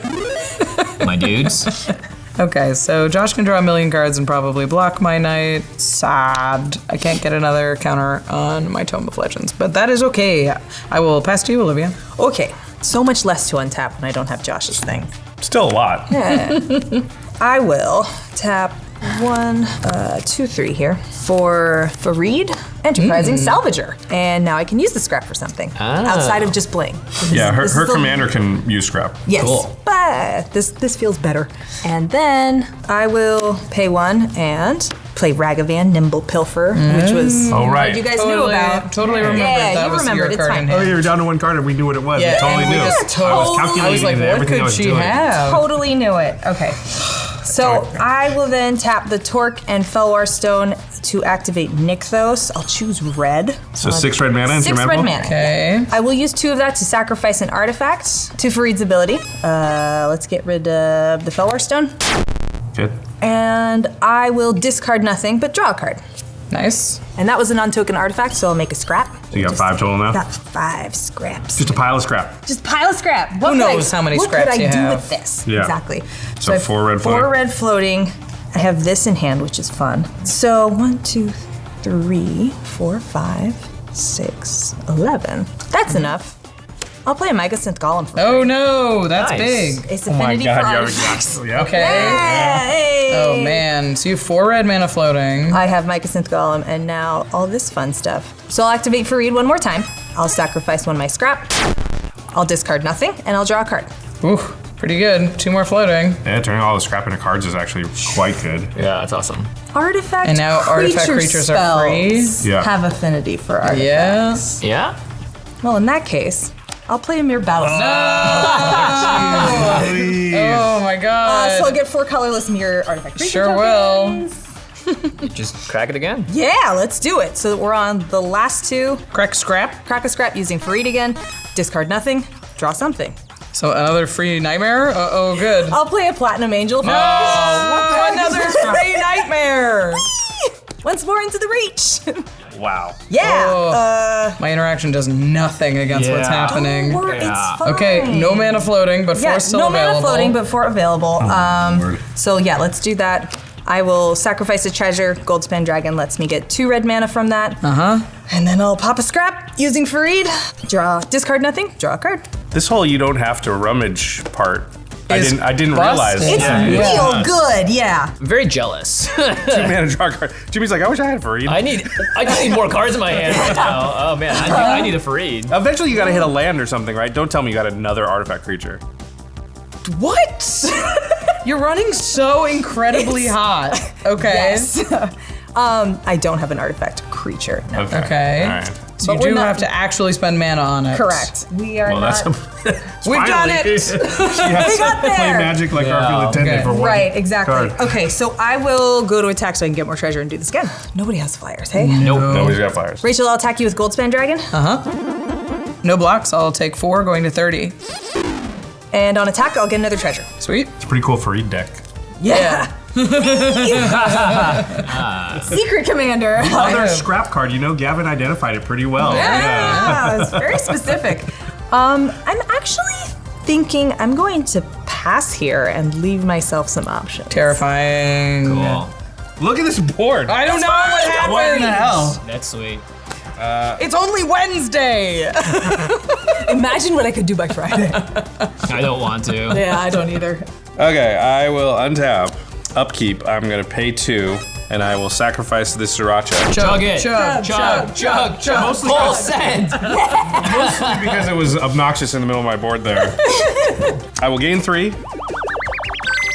My dudes. Okay, so Josh can draw a million cards and probably block my knight. Sad. I can't get another counter on my Tome of Legends, but that is okay. I will pass to you, Olivia. Okay, so much less to untap when I don't have Josh's thing. Still a lot. I will tap 1, 2, 3 here for Fareed, Enterprising Salvager. And now I can use the scrap for something outside of just bling. Yeah, her This is the- commander can use scrap. Yes, Cool. but this feels better. And then I will pay 1 and play Ragavan, Nimble Pilfer, which was Oh, right. you guys knew about. Totally remembered Yeah, that you was remembered, your it's card fine. in Oh, hand. you were down to 1 card and we knew what it was. Yeah, we totally and we knew. just I was told- calculating I was like, what everything I could was she doing. have? Totally knew it. Okay. So I will then tap the Torque and Fellwar Stone to activate Nykthos. I'll choose red. So 6 red mana into 6 your red pool? mana. Okay. I will use 2 of that to sacrifice an artifact to Fareed's ability. Let's get rid of the Fellwar Stone. Good. And I will discard nothing but draw a card. Nice. And that was a non-token artifact, so I'll make a scrap. So you got 5 total now? Got 5 scraps. Just a pile of scrap. Just pile of scrap. What Who could knows how many what scraps could I you do have? with this? Yeah. Exactly. So I have 4 red 4 floating. red floating. I have this in hand, which is fun. So 1, 2, 3, 4, 5, 6, 11. That's enough. I'll play a Magicant Golem for Oh no, that's Nice. big. Ace Oh my Affinity god, for yeah, artifacts. exactly. Yep. Okay. Hey! Oh man, so you have 4 red mana floating. I have Magicant Golem and now all this fun stuff. So I'll activate Fareed 1 more time. I'll sacrifice 1 of my scrap. I'll discard nothing and I'll draw a card. Ooh, pretty good. 2 more floating. Yeah, turning all the scrap into cards is actually quite good. Yeah, that's awesome. Artifact And now artifact creatures are free? spells Yeah. have affinity for artifacts. Yes. Yeah? Well, in that case, I'll play a Mere Battle. Oh my god. So I'll get 4 colorless mirror artifact creature Sure will. tokens. Just crack it again. Yeah, let's do it. So we're on the last 2. Crack scrap. Crack a scrap using Fareed again. Discard nothing. Draw something. So another free nightmare? Uh-oh, good. I'll play a Platinum Angel. For Another free nightmare. Once more into the reach. Wow. Yeah. Oh. My interaction does nothing against what's Yeah. happening. It's fine. Okay, no mana floating, but 4 Yeah, still no available. mana floating, but 4 available. Lord. So yeah, let's do that. I will sacrifice a treasure. Goldspan Dragon lets me get 2 red mana from that. And then I'll pop a scrap using Fareed. Discard nothing, draw a card. This whole you don't have to rummage part, I Is didn't realize. busted. It's real good, yeah. I'm very jealous. 2 mana draw card. Jimmy's like, I wish I had Fareed. I just need more cards in my hand right now. Oh man, I need a Fareed. Eventually you gotta hit a land or something, right? Don't tell me you got another artifact creature. What? You're running so incredibly hot. Okay. Yes. I don't have an artifact creature. No. Okay. All right. So you But we're do not- have to actually spend mana on it. Correct. We are Well, not. We've done it. She has We got to play there. Magic like Yeah. Garfield intended Okay. for one Right, exactly. card. Okay, so I will go to attack so I can get more treasure and do this again. Nobody has flyers, hey? Nope. Nobody's got flyers. Rachel, I'll attack you with Goldspan Dragon. No blocks. I'll take 4, going to 30. And on attack, I'll get another treasure. Sweet. It's pretty cool for deck. Yeah. Secret commander. Other scrap card, Gavin identified it pretty well. Yeah, it's very specific. I'm actually thinking I'm going to pass here and leave myself some options. Terrifying. Cool. Look at this board. I don't know what happened. What in the hell? That's sweet. It's only Wednesday. Imagine what I could do by Friday. I don't want to. Yeah, I don't either. Okay, I will untap. Upkeep, I'm gonna pay 2, and I will sacrifice this Sriracha. Chug it. Chug. Mostly Full send. mostly because it was obnoxious in the middle of my board there. I will gain 3,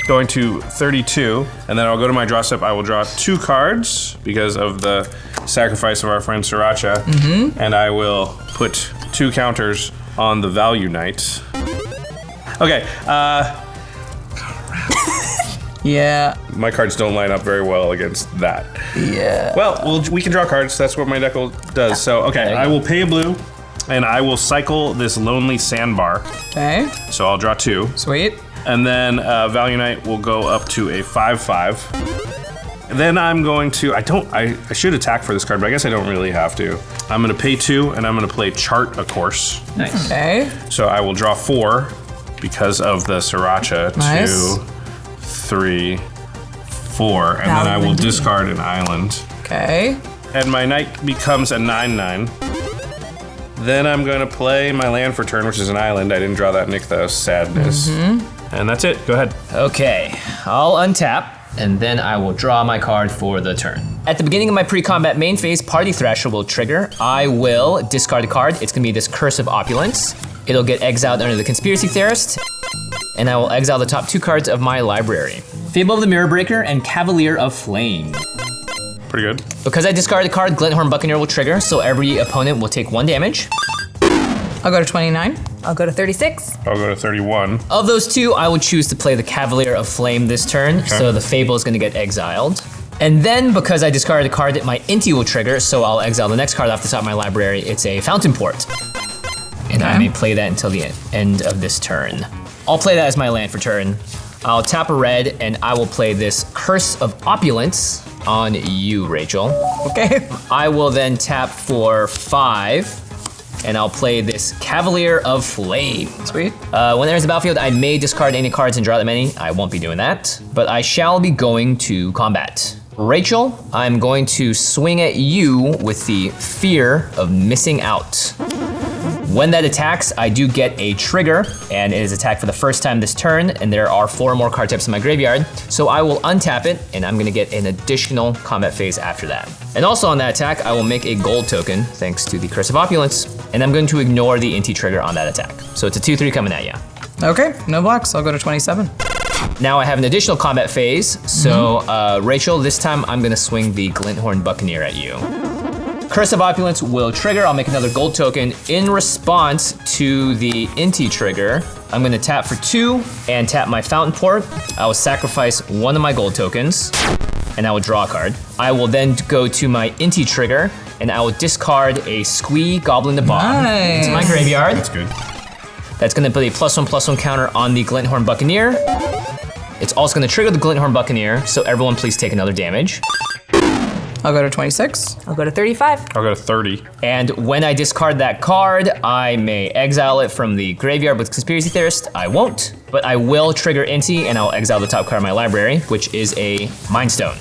going to 32, and then I'll go to my draw step. I will draw 2 cards because of the sacrifice of our friend Sriracha, and I will put 2 counters on the Value Knight. Okay, Yeah. my cards don't line up very well against that. Yeah. Well, we can draw cards. That's what my deck does. So, okay, I will pay a blue, and I will cycle this Lonely Sandbar. Okay. So I'll draw 2. Sweet. And then Value Knight will go up to a 5/5. And then I'm going to, I should attack for this card, but I guess I don't really have to. I'm gonna pay 2, and I'm gonna play Chart a Course. Nice. Okay. So I will draw 4 because of the Sriracha. Nice. 2, 3, 4, and then I will discard an island. Okay. And my knight becomes a 9/9. Then I'm gonna play my land for turn, which is an island. I didn't draw that Nykthos. Sadness. And that's it. Go ahead. Okay, I'll untap, and then I will draw my card for the turn. At the beginning of my pre-combat main phase, Party Thrasher will trigger. I will discard a card. It's gonna be this Curse of Opulence. It'll get exiled under the Conspiracy Theorist, and I will exile the top 2 cards of my library. Fable of the Mirror Breaker and Cavalier of Flame. Pretty good. Because I discarded a card, Glinthorn Buccaneer will trigger, so every opponent will take 1 damage. I'll go to 29. I'll go to 36. I'll go to 31. Of those 2, I would choose to play the Cavalier of Flame this turn, so the Fable is gonna get exiled. And then, because I discarded a card, my Inti will trigger, so I'll exile the next card off the top of my library. It's a Fountain Port. And I may play that until the end of this turn. I'll play that as my land for turn. I'll tap a red, and I will play this Curse of Opulence on you, Rachel. Okay. I will then tap for 5, and I'll play this Cavalier of Flame. Sweet. When there's a battlefield, I may discard any cards and draw that many. I won't be doing that, but I shall be going to combat. Rachel, I'm going to swing at you with the Fear of Missing Out. When that attacks, I do get a trigger, and it is attacked for the first time this turn, and there are 4 more card types in my graveyard, so I will untap it, and I'm gonna get an additional combat phase after that. And also on that attack, I will make a gold token, thanks to the Curse of Opulence, and I'm going to ignore the Inti trigger on that attack. So it's a 2/3 coming at you. Okay, no blocks. I'll go to 27. Now I have an additional combat phase, so Rachel, this time I'm gonna swing the Glinthorn Buccaneer at you. Curse of Opulence will trigger. I'll make another gold token. In response to the Inti trigger, I'm gonna tap for 2 and tap my Fountain Port. I will sacrifice 1 of my gold tokens, and I will draw a card. I will then go to my Inti trigger, and I will discard a Squee Goblin the Bomb into my graveyard. That's good. That's gonna put a +1/+1 counter on the Glinthorn Buccaneer. It's also gonna trigger the Glinthorn Buccaneer, so everyone please take another damage. I'll go to 26. I'll go to 35. I'll go to 30. And when I discard that card, I may exile it from the graveyard with Conspiracy Theorist. I won't, but I will trigger Inti, and I'll exile the top card of my library, which is a Mind Stone.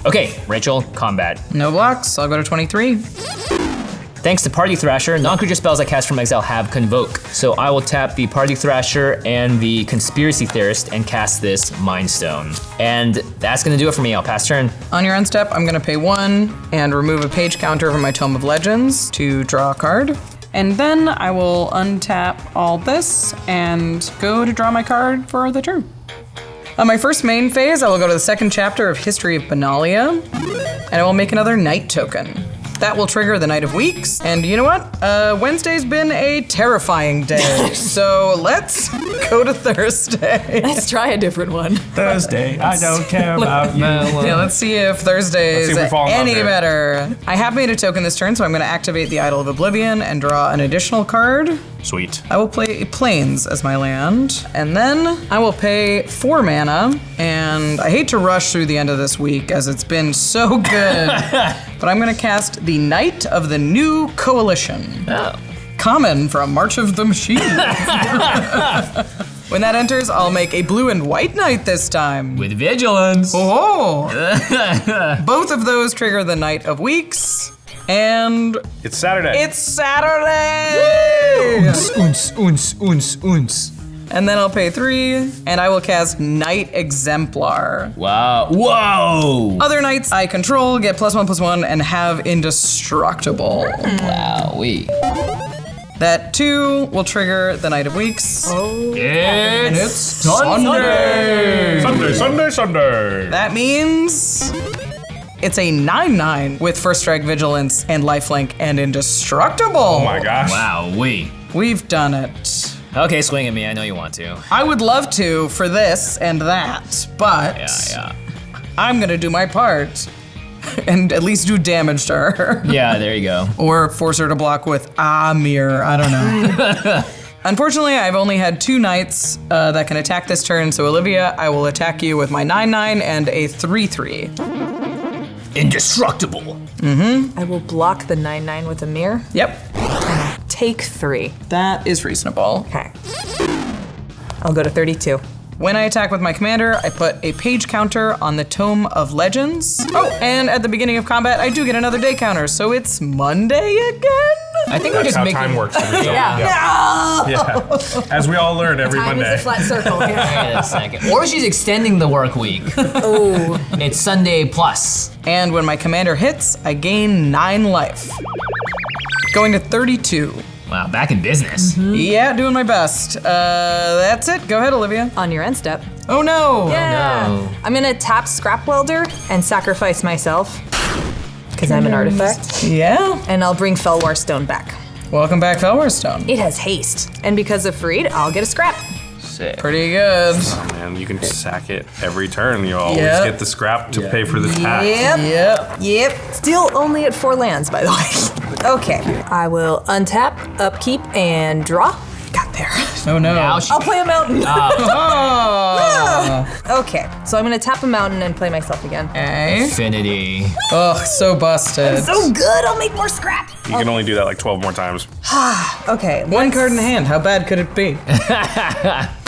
Okay, Rachel, combat. No blocks. I'll go to 23. Thanks to Party Thrasher, non-creature spells I cast from exile have Convoke. So I will tap the Party Thrasher and the Conspiracy Theorist and cast this Mind Stone. And that's gonna do it for me. I'll pass turn. On your end step, I'm gonna pay 1 and remove a page counter from my Tome of Legends to draw a card. And then I will untap all this and go to draw my card for the turn. On my first main phase, I will go to the second chapter of History of Benalia, and I will make another Knight token. That will trigger the Night of Weeks. And you know what? Wednesday's been a terrifying day. So let's go to Thursday. Let's try a different one. Thursday, I don't care about you. Yeah, let's see if Thursday is any better. I have made a token this turn, so I'm going to activate the Idol of Oblivion and draw an additional card. Sweet. I will play Plains as my land, and then I will pay 4 mana, and I hate to rush through the end of this week as it's been so good, but I'm gonna cast the Knight of the New Coalition. Oh. Common from March of the Machine. When that enters, I'll make a blue and white knight this time. With vigilance. Oh! Both of those trigger the Night of Weeks. And It's Saturday. it's Saturday! Uns. And then I'll pay 3, and I will cast Knight Exemplar. Wow. Whoa. Other knights I control get +1/+1 and have Indestructible. Wowee. That 2 will trigger the Night of Weeks. It's Sunday! Sunday. That means it's a 9/9 with First Strike, Vigilance, and Lifelink and Indestructible. Oh my gosh. Wowee. We've done it. Okay, swing at me. I know you want to. I would love to for this and that, but Yeah. I'm gonna do my part and at least do damage to her. Yeah, there you go. Or force her to block with Amir, I don't know. Unfortunately, I've only had 2 knights that can attack this turn, so Olivia, I will attack you with my 9/9 and a 3/3. Indestructible. I will block the 9/9 with a mirror. Yep, Take 3. that is reasonable. Okay. I'll go to 32. When I attack with my commander, I put a page counter on the Tome of Legends. Oh, and at the beginning of combat, I do get another day counter, so it's Monday again? I think we're That's just how making time works. Yeah. Yeah. As we all learn every Time Monday. is a flat circle. Wait a second. Or she's extending the work week. Oh. It's Sunday plus. And when my commander hits, I gain 9 life. Going to 32. Wow, back in business. Yeah, doing my best. That's it. Go ahead, Olivia. On your end step. Oh no! Yeah. no. I'm gonna tap Scrap Welder and sacrifice myself. Because I'm an artifact. Yeah. And I'll bring Felwar Stone back. Welcome back, Felwarstone. It has haste. And because of Fareed, I'll get a scrap. Sick. Pretty good. Oh man, you can sack it every turn. You always Yep. get the scrap to pay for the tax. Yep. Still only at 4 lands, by the way. Okay. I will untap, upkeep, and draw. Got there. Oh no. Now she I'll play a mountain. Oh. Okay. So I'm gonna tap a mountain and play myself again. Okay. Infinity. Ugh, so busted. So good, I'll make more scrap. You can only do that like 12 more times. Okay. One card in hand. How bad could it be?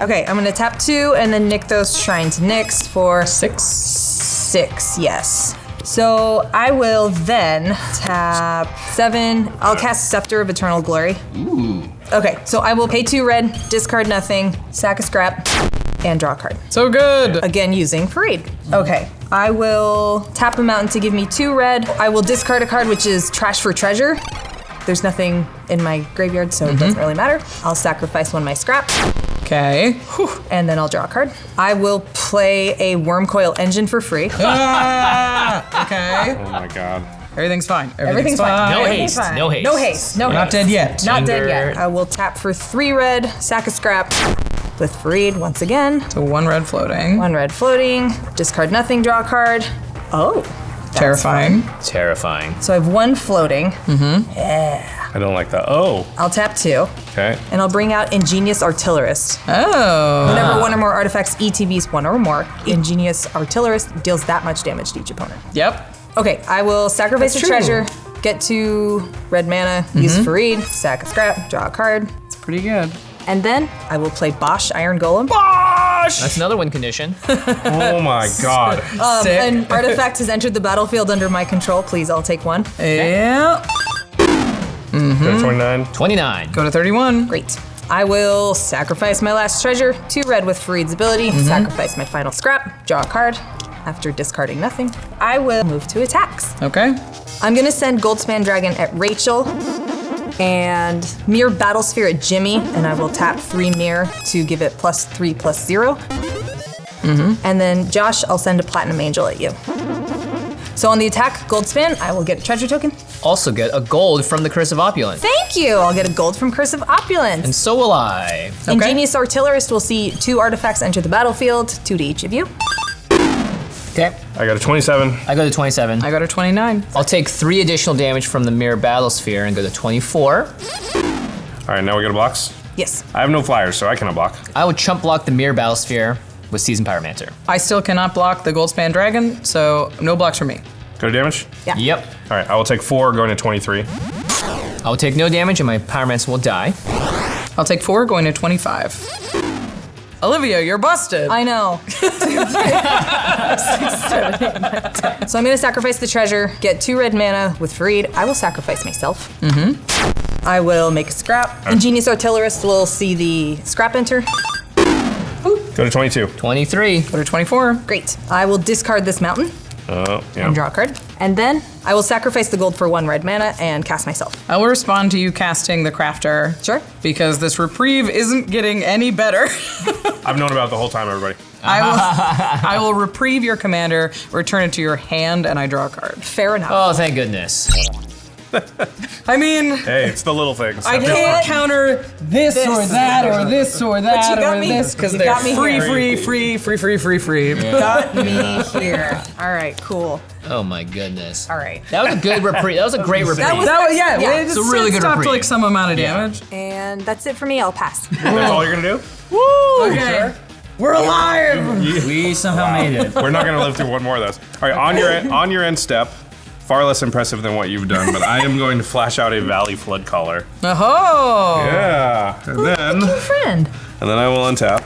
Okay, I'm gonna tap 2 and then nick those Shrine to Nyx for 6. 6, yes. So I will then tap 7. I'll cast Scepter of Eternal Glory. Ooh. Okay, so I will pay 2 red, discard nothing, sack a scrap, and draw a card. So good. Again, using Fareed. Okay, I will tap a mountain to give me 2 red. I will discard a card, which is Trash for Treasure. There's nothing in my graveyard, so it doesn't really matter. I'll sacrifice 1 of my scrap, Okay. and then I'll draw a card. I will play a Worm Coil Engine for free. Okay. Oh my god. Everything's fine. Everything's fine. No Everything's haste, fine. no haste. No haste. No Not haste. dead yet. Not dead Anger. yet. I will tap for 3 red, sack a scrap with Fareed once again. So 1 red floating. 1 red floating, discard nothing, draw a card. Oh. Terrifying. Terrifying. So I have 1 floating. I don't like that. Oh. I'll tap 2, Okay. and I'll bring out Ingenious Artillerist. Oh. Whenever 1 or more artifacts ETBs 1 or more, Ingenious Artillerist deals that much damage to each opponent. Yep. Okay, I will sacrifice a treasure, get 2 red mana, use Fareed, sack a scrap, draw a card, It's pretty good. and then I will play Bosch Iron Golem. That's another win condition. Oh my god. Sick. An artifact has entered the battlefield under my control. Please, I'll take 1. Yeah. Go to 29. 29. Go to 31. Great. I will sacrifice my last treasure, 2 red with Fareed's ability, sacrifice my final scrap, draw a card. After discarding nothing, I will move to attacks. Okay. I'm gonna send Goldspan Dragon at Rachel and Mirror Battlesphere at Jimmy, and I will tap 3 Mirror to give it +3/+0. And then Josh, I'll send a Platinum Angel at you. So on the attack, gold spin, I will get a treasure token. Also get a gold from the Curse of Opulence. Thank you. I'll get a gold from Curse of Opulence. And so will I. Ingenious Artillerist will see 2 artifacts enter the battlefield, 2 to each of you. Okay. I got a 27. I go to 27. I got a 29. I'll take 3 additional damage from the Mirror Battlesphere and go to 24. All right, now we got blocks. Yes. I have no flyers, so I cannot block. I will chump block the Mirror Battlesphere with Seasoned Pyromancer. I still cannot block the Goldspan Dragon, so no blocks for me. Go to damage? Yeah. Yep. All right, I will take 4, going to 23. I will take no damage and my Pyromancer will die. I'll take 4, going to 25. Olivia, you're busted. I know. 6, 7, 8, 9, 10. So I'm gonna sacrifice the treasure, get 2 red mana with Fareed. I will sacrifice myself. I will make a scrap. Ingenious Artillerist will see the scrap enter. Go to 22. 23. Go to 24. Great. I will discard this mountain Oh, yeah. and draw a card. And then I will sacrifice the gold for 1 red mana and cast myself. I will respond to you casting the Crafter. Sure. Because this reprieve isn't getting any better. I've known about it the whole time, everybody. I will reprieve your commander, return it to your hand, and I draw a card. Fair enough. Oh, thank goodness. I mean, Hey, it's the little things. I can't counter this or that or this or that got or me. this because You they're got me here. free. Got me here. All right, cool. Oh my goodness. All right. That was a good reprieve. That was a great reprieve. Yeah, It's a really good stopped reprieve. like some amount of damage. And that's it for me. I'll pass. That's all you're gonna do? Okay, we're alive. We somehow made it. We're not gonna live through one more of those. All right, on your end step, far less impressive than what you've done, but I am going to flash out a Valley Flood Caller. Oh. Yeah, and Friend. then I will untap.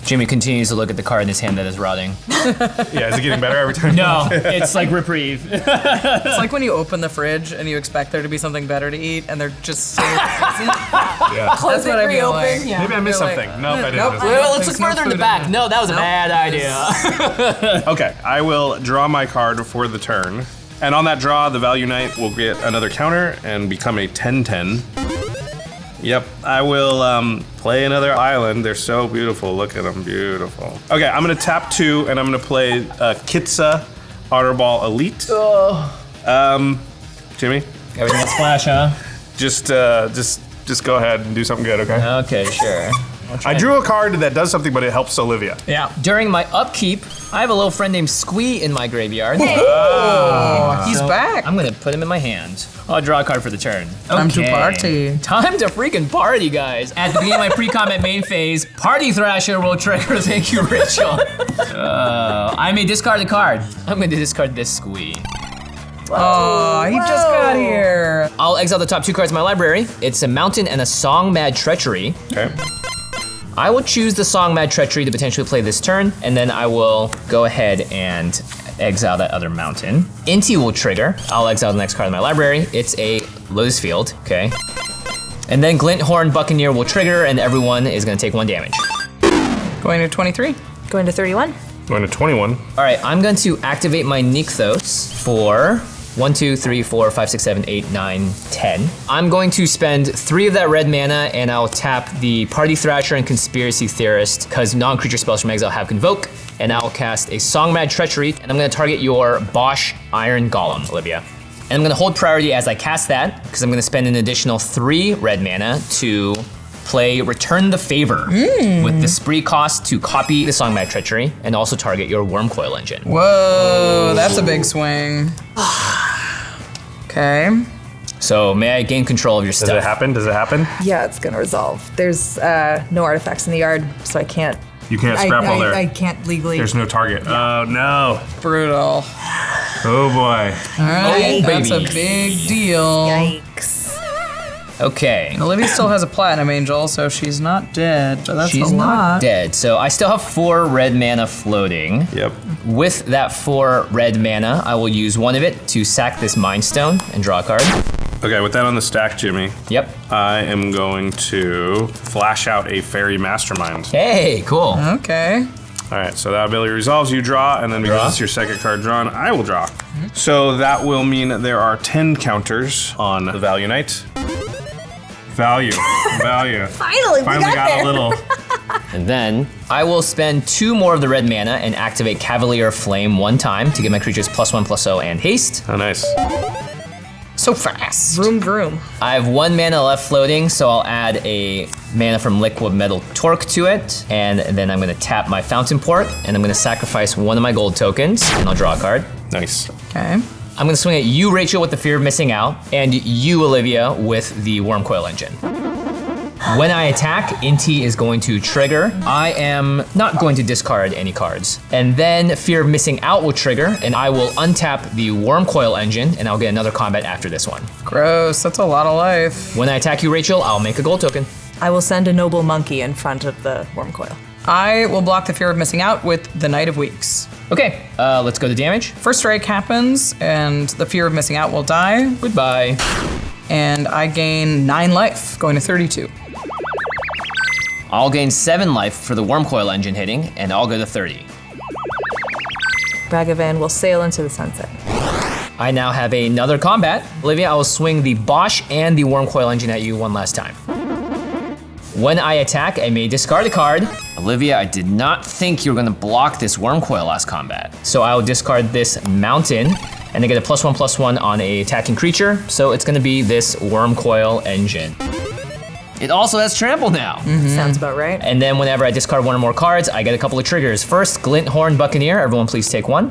Jimmy continues to look at the card in his hand that is rotting. Yeah, is it getting better every time? No, it's like reprieve. It's like when you open the fridge and you expect there to be something better to eat, and they're just so present. Yeah. That's what I feel like. Maybe I missed You're like, something. Nope, I didn't. nope. miss Well, let's There's look no further in the food back. in No, that was a bad idea. Okay, I will draw my card for the turn. And on that draw, the Value Knight will get another counter and become a 10/10. Yep, I will play another island. They're so beautiful. Look at them, beautiful. Okay, I'm gonna tap 2 and I'm gonna play Kitsa Otterball Elite. Jimmy, Everything that's flash, huh? just go ahead and do something good, okay? Okay, sure. I drew a card that does something, but it helps Olivia. Yeah. During my upkeep, I have a little friend named Squee in my graveyard. He's back. I'm gonna put him in my hand. I'll draw a card for the turn. Time to party. Time to freaking party, guys. At the beginning of my pre-combat main phase, Party Thrasher will trigger. Thank you, Rachel. I may discard a card. I'm going to discard this Squee. Oh, he just got here. I'll exile the top 2 cards of my library. It's a Mountain and a Song Mad Treachery. Okay. I will choose the Song Mad Treachery to potentially play this turn, and then I will go ahead and exile that other mountain. Inti will trigger. I'll exile the next card in my library. It's a Lotus Field, okay? And then Glinthorn Buccaneer will trigger, and everyone is gonna take 1 damage. Going to 23. Going to 31. Going to 21. All right, I'm going to activate my Nykthos for 1, 2, 3, 4, 5, 6, 7, 8, 9, 10. I'm going to spend 3 of that red mana and I'll tap the Party Thrasher and Conspiracy Theorist because non-creature spells from exile have Convoke, and I'll cast a Song Mad Treachery, and I'm gonna target your Bosch Iron Golem, Olivia. And I'm gonna hold priority as I cast that because I'm gonna spend an additional 3 red mana to play Return the Favor with the spree cost to copy the Song Mad Treachery and also target your Wormcoil Engine. Whoa, that's a big swing. Okay. So may I gain control of your Does stuff? it happen? Does it happen? Yeah, it's gonna resolve. There's no artifacts in the yard, so I can't. You can't scrap while there. I can't legally. There's no target. Oh no. Brutal. Oh boy. All right, Oh, that's a baby. big deal. Yikes. Okay. Olivia still has a Platinum Angel, so she's not dead, but that's She's a not lot. dead. So I still have 4 red mana floating. Yep. With that 4 red mana, I will use 1 of it to sack this Mind Stone and draw a card. Okay, with that on the stack, Jimmy, Yep. I am going to flash out a Fairy Mastermind. Hey, cool. Okay. All right, so that ability resolves, you draw, and then because Draw. it's your second card drawn, I will draw. So that will mean that there are 10 counters on the Value Knight. Value. Finally, we got got there. a little. And then I will spend 2 more of the red mana and activate Cavalier Flame 1 time to give my creatures +1/+0 and haste. Oh, nice. So fast. Vroom vroom. I have 1 mana left floating, so I'll add a mana from Liquid Metal Torque to it. And then I'm gonna tap my Fountain Port, and I'm gonna sacrifice 1 of my gold tokens, and I'll draw a card. Nice. Okay. I'm gonna swing at you, Rachel, with the Fear of Missing Out, and you, Olivia, with the Wormcoil Engine. When I attack, Inti is going to trigger. I am not going to discard any cards. And then Fear of Missing Out will trigger, and I will untap the Wormcoil Engine, and I'll get another combat after this one. Gross, that's a lot of life. When I attack you, Rachel, I'll make a gold token. I will send a noble monkey in front of the Wormcoil. I will block the Fear of Missing Out with the Knight of Weeks. Okay, let's go to damage. First strike happens, and the Fear of Missing Out will die, Goodbye. and I gain 9 life, going to 32. I'll gain 7 life for the Wormcoil Engine hitting, and I'll go to 30. Ragavan will sail into the sunset. I now have another combat. Olivia, I will swing the Bosch and the Wormcoil Engine at you one last time. When I attack, I may discard a card. Olivia, I did not think you were gonna block this Wormcoil last combat. So I will discard this Mountain, and I get a +1/+1 on a attacking creature, so it's gonna be this Wormcoil Engine. It also has trample now. Sounds about right. And then whenever I discard 1 or more cards, I get a couple of triggers. First, Glinthorn Buccaneer. Everyone please take 1.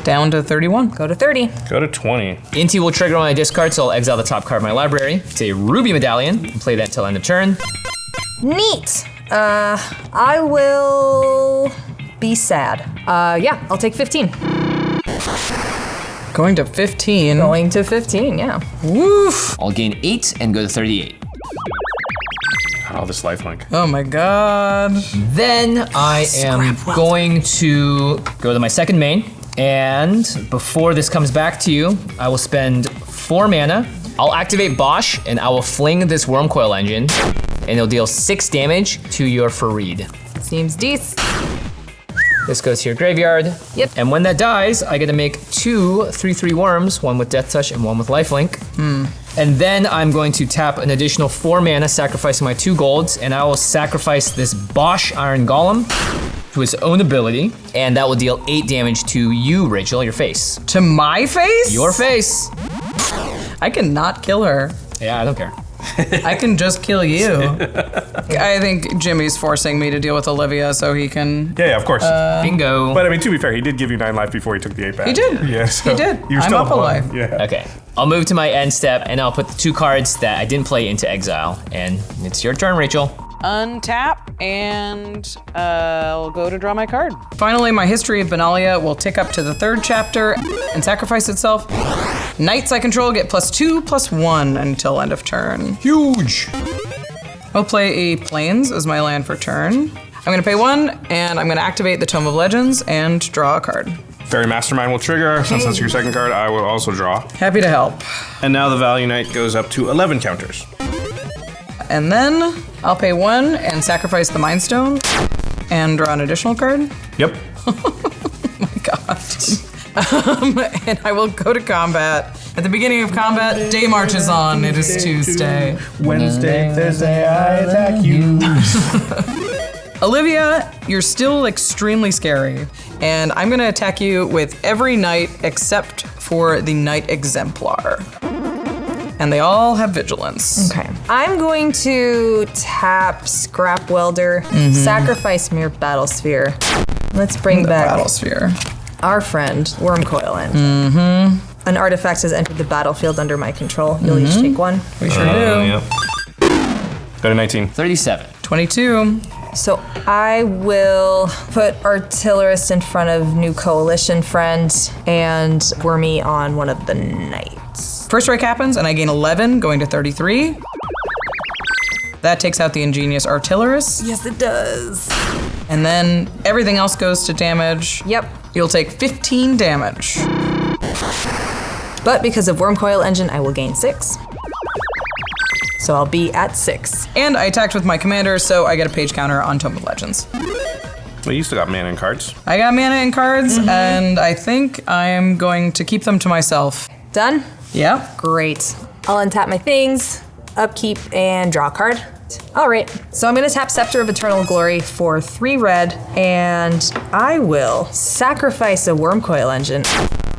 Down to 31. Go to 30. Go to 20. Inti will trigger when I discard, so I'll exile the top card of my library. It's a Ruby Medallion. And play that until end of turn. Neat. I will be sad. Yeah, I'll take 15. Going to 15. Going to 15, yeah. Woof. I'll gain 8 and go to 38. Oh, this lifelink. Oh my god. Then I am going to go to my second main. And before this comes back to you, I will spend 4 mana. I'll activate Bosch, and I will fling this Wormcoil Engine, and it'll deal 6 damage to your Fareed. Seems decent. This goes to your graveyard. Yep. And when that dies, I get to make 2 3/3 worms, 1 with Death Touch and 1 with Lifelink. And then I'm going to tap an additional 4 mana, sacrificing my 2 golds, and I will sacrifice this Bosch Iron Golem to its own ability, and that will deal 8 damage to you, Rachel, your face. To my face? Your face. I cannot kill her. Yeah, I don't care. I can just kill you. I think Jimmy's forcing me to deal with Olivia so he can. Yeah, of course. Bingo. But I mean, to be fair, he did give you 9 life before he took the 8 back. He did. Yeah, so He did. You I'm still up a won. life. Yeah. Okay, I'll move to my end step, and I'll put the 2 cards that I didn't play into exile, and it's your turn, Rachel. Untap, and I'll go to draw my card. Finally, my History of Benalia will tick up to the 3rd chapter and sacrifice itself. Knights I control get +2/+1 until end of turn. Huge. I'll play a Plains as my land for turn. I'm gonna pay 1, and I'm gonna activate the Tome of Legends and draw a card. Fairy Mastermind will trigger. Since that's your second card, I will also draw. Happy to help. And now the Value Knight goes up to 11 counters. And then I'll pay 1 and sacrifice the Mind Stone and draw an additional card. Yep. My God. And I will go to combat. At the beginning of combat, day marches on. It is Tuesday. Wednesday, Thursday, I attack you. Olivia, you're still extremely scary. And I'm gonna attack you with every knight except for the Knight Exemplar. And they all have vigilance. Okay. I'm going to tap Scrap Welder, sacrifice Mere Battlesphere. Let's bring back Battlesphere. our friend, Wormcoil Engine. An artifact has entered the battlefield under my control. You'll each take 1. We sure do. Yeah. Go to 19. 37. 22. So I will put Artillerist in front of new coalition friend and Wormy on one of the knights. First strike happens, and I gain 11, going to 33. That takes out the ingenious Artillerist. Yes, it does. And then everything else goes to damage. Yep. You'll take 15 damage. But because of Wormcoil Engine, I will gain 6. So I'll be at 6. And I attacked with my commander, so I get a page counter on Tome of Legends. Well, you still got mana and cards. I got mana and cards, and I think I'm going to keep them to myself. Done? Yeah. Great. I'll untap my things, upkeep, and draw a card. Perfect. All right, so I'm gonna tap Scepter of Eternal Glory for 3 red, and I will sacrifice a Wormcoil Engine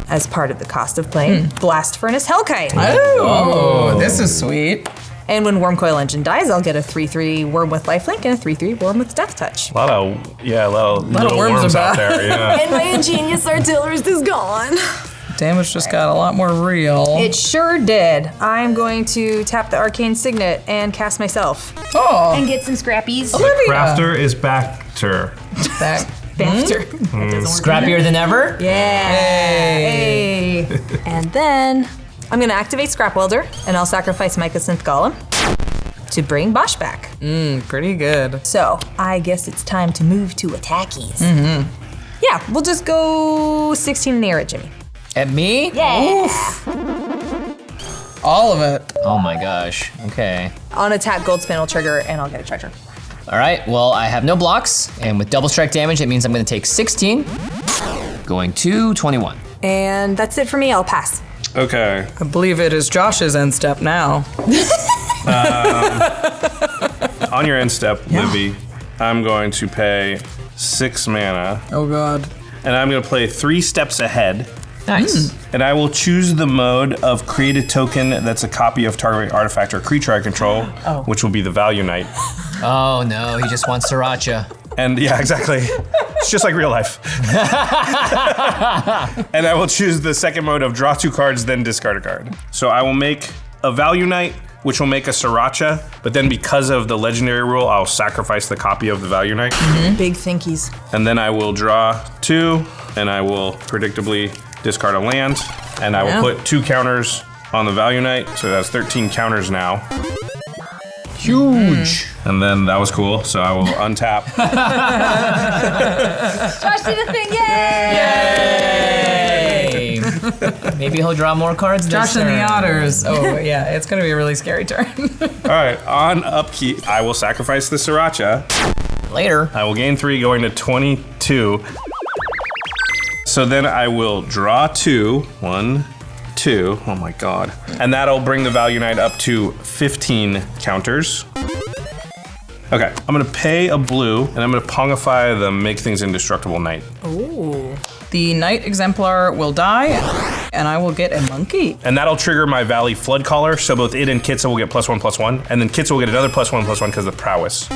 as part of the cost of playing Blast Furnace Hellkite. Oh, this is sweet. And when Wormcoil Engine dies, I'll get a 3/3 Worm with Lifelink and a 3/3 Worm with Death Touch. A lot of little worms out about. there. Yeah. And my Ingenious Artillerist is gone. Damage just got a lot more real. It sure did. I'm going to tap the Arcane Signet and cast myself. Oh, And get some scrappies. Olivia. Crafter is Bacter. Back. After. Scrappier than ever? Yeah. Hey. And then I'm going to activate Scrap Welder, and I'll sacrifice Mycosynth Golem to bring Bosch back. Pretty good. So I guess it's time to move to attackies. Yeah, we'll just go 16 in the air at Jimmy. At me? Yeah. All of it. Oh my gosh. Okay. On attack, Goldspan will trigger, and I'll get a treasure. All right, well, I have no blocks, and with double strike damage, it means I'm gonna take 16, going to 21. And that's it for me. I'll pass. Okay. I believe it is Josh's end step now. On your end step, Livy, I'm going to pay 6 mana, Oh God. and I'm going to play 3 steps ahead. Nice. And I will choose the mode of create a token that's a copy of target artifact or creature I control, which will be the Value Knight. Oh no, he just wants Sriracha. And yeah, exactly. It's just like real life. And I will choose the second mode of draw 2 cards, then discard a card. So I will make a Value Knight, which will make a Sriracha, but then because of the legendary rule, I'll sacrifice the copy of the Value Knight. Big thinkies. And then I will draw 2, and I will predictably discard a land, and I will put 2 counters on the Value Knight, so that's 13 counters now. Huge. And then that was cool, so I will untap. Josh did a thing, yay! Yay! Maybe he'll draw more cards Josh this and the turn. Otters. Oh yeah, it's gonna be a really scary turn. All right, on upkeep, I will sacrifice the Sriracha. Later. I will gain 3, going to 22. So then I will draw 2. 1, 2. Oh my god. And that'll bring the Value Knight up to 15 counters. Okay, I'm gonna pay a blue, and I'm gonna Pongify the Make Things Indestructible Knight. Ooh. The Knight Exemplar will die, and I will get a monkey. And that'll trigger my Valley Flood Caller, so both it and Kitsa will get +1/+1, and then Kitsa will get another +1/+1 because of the prowess.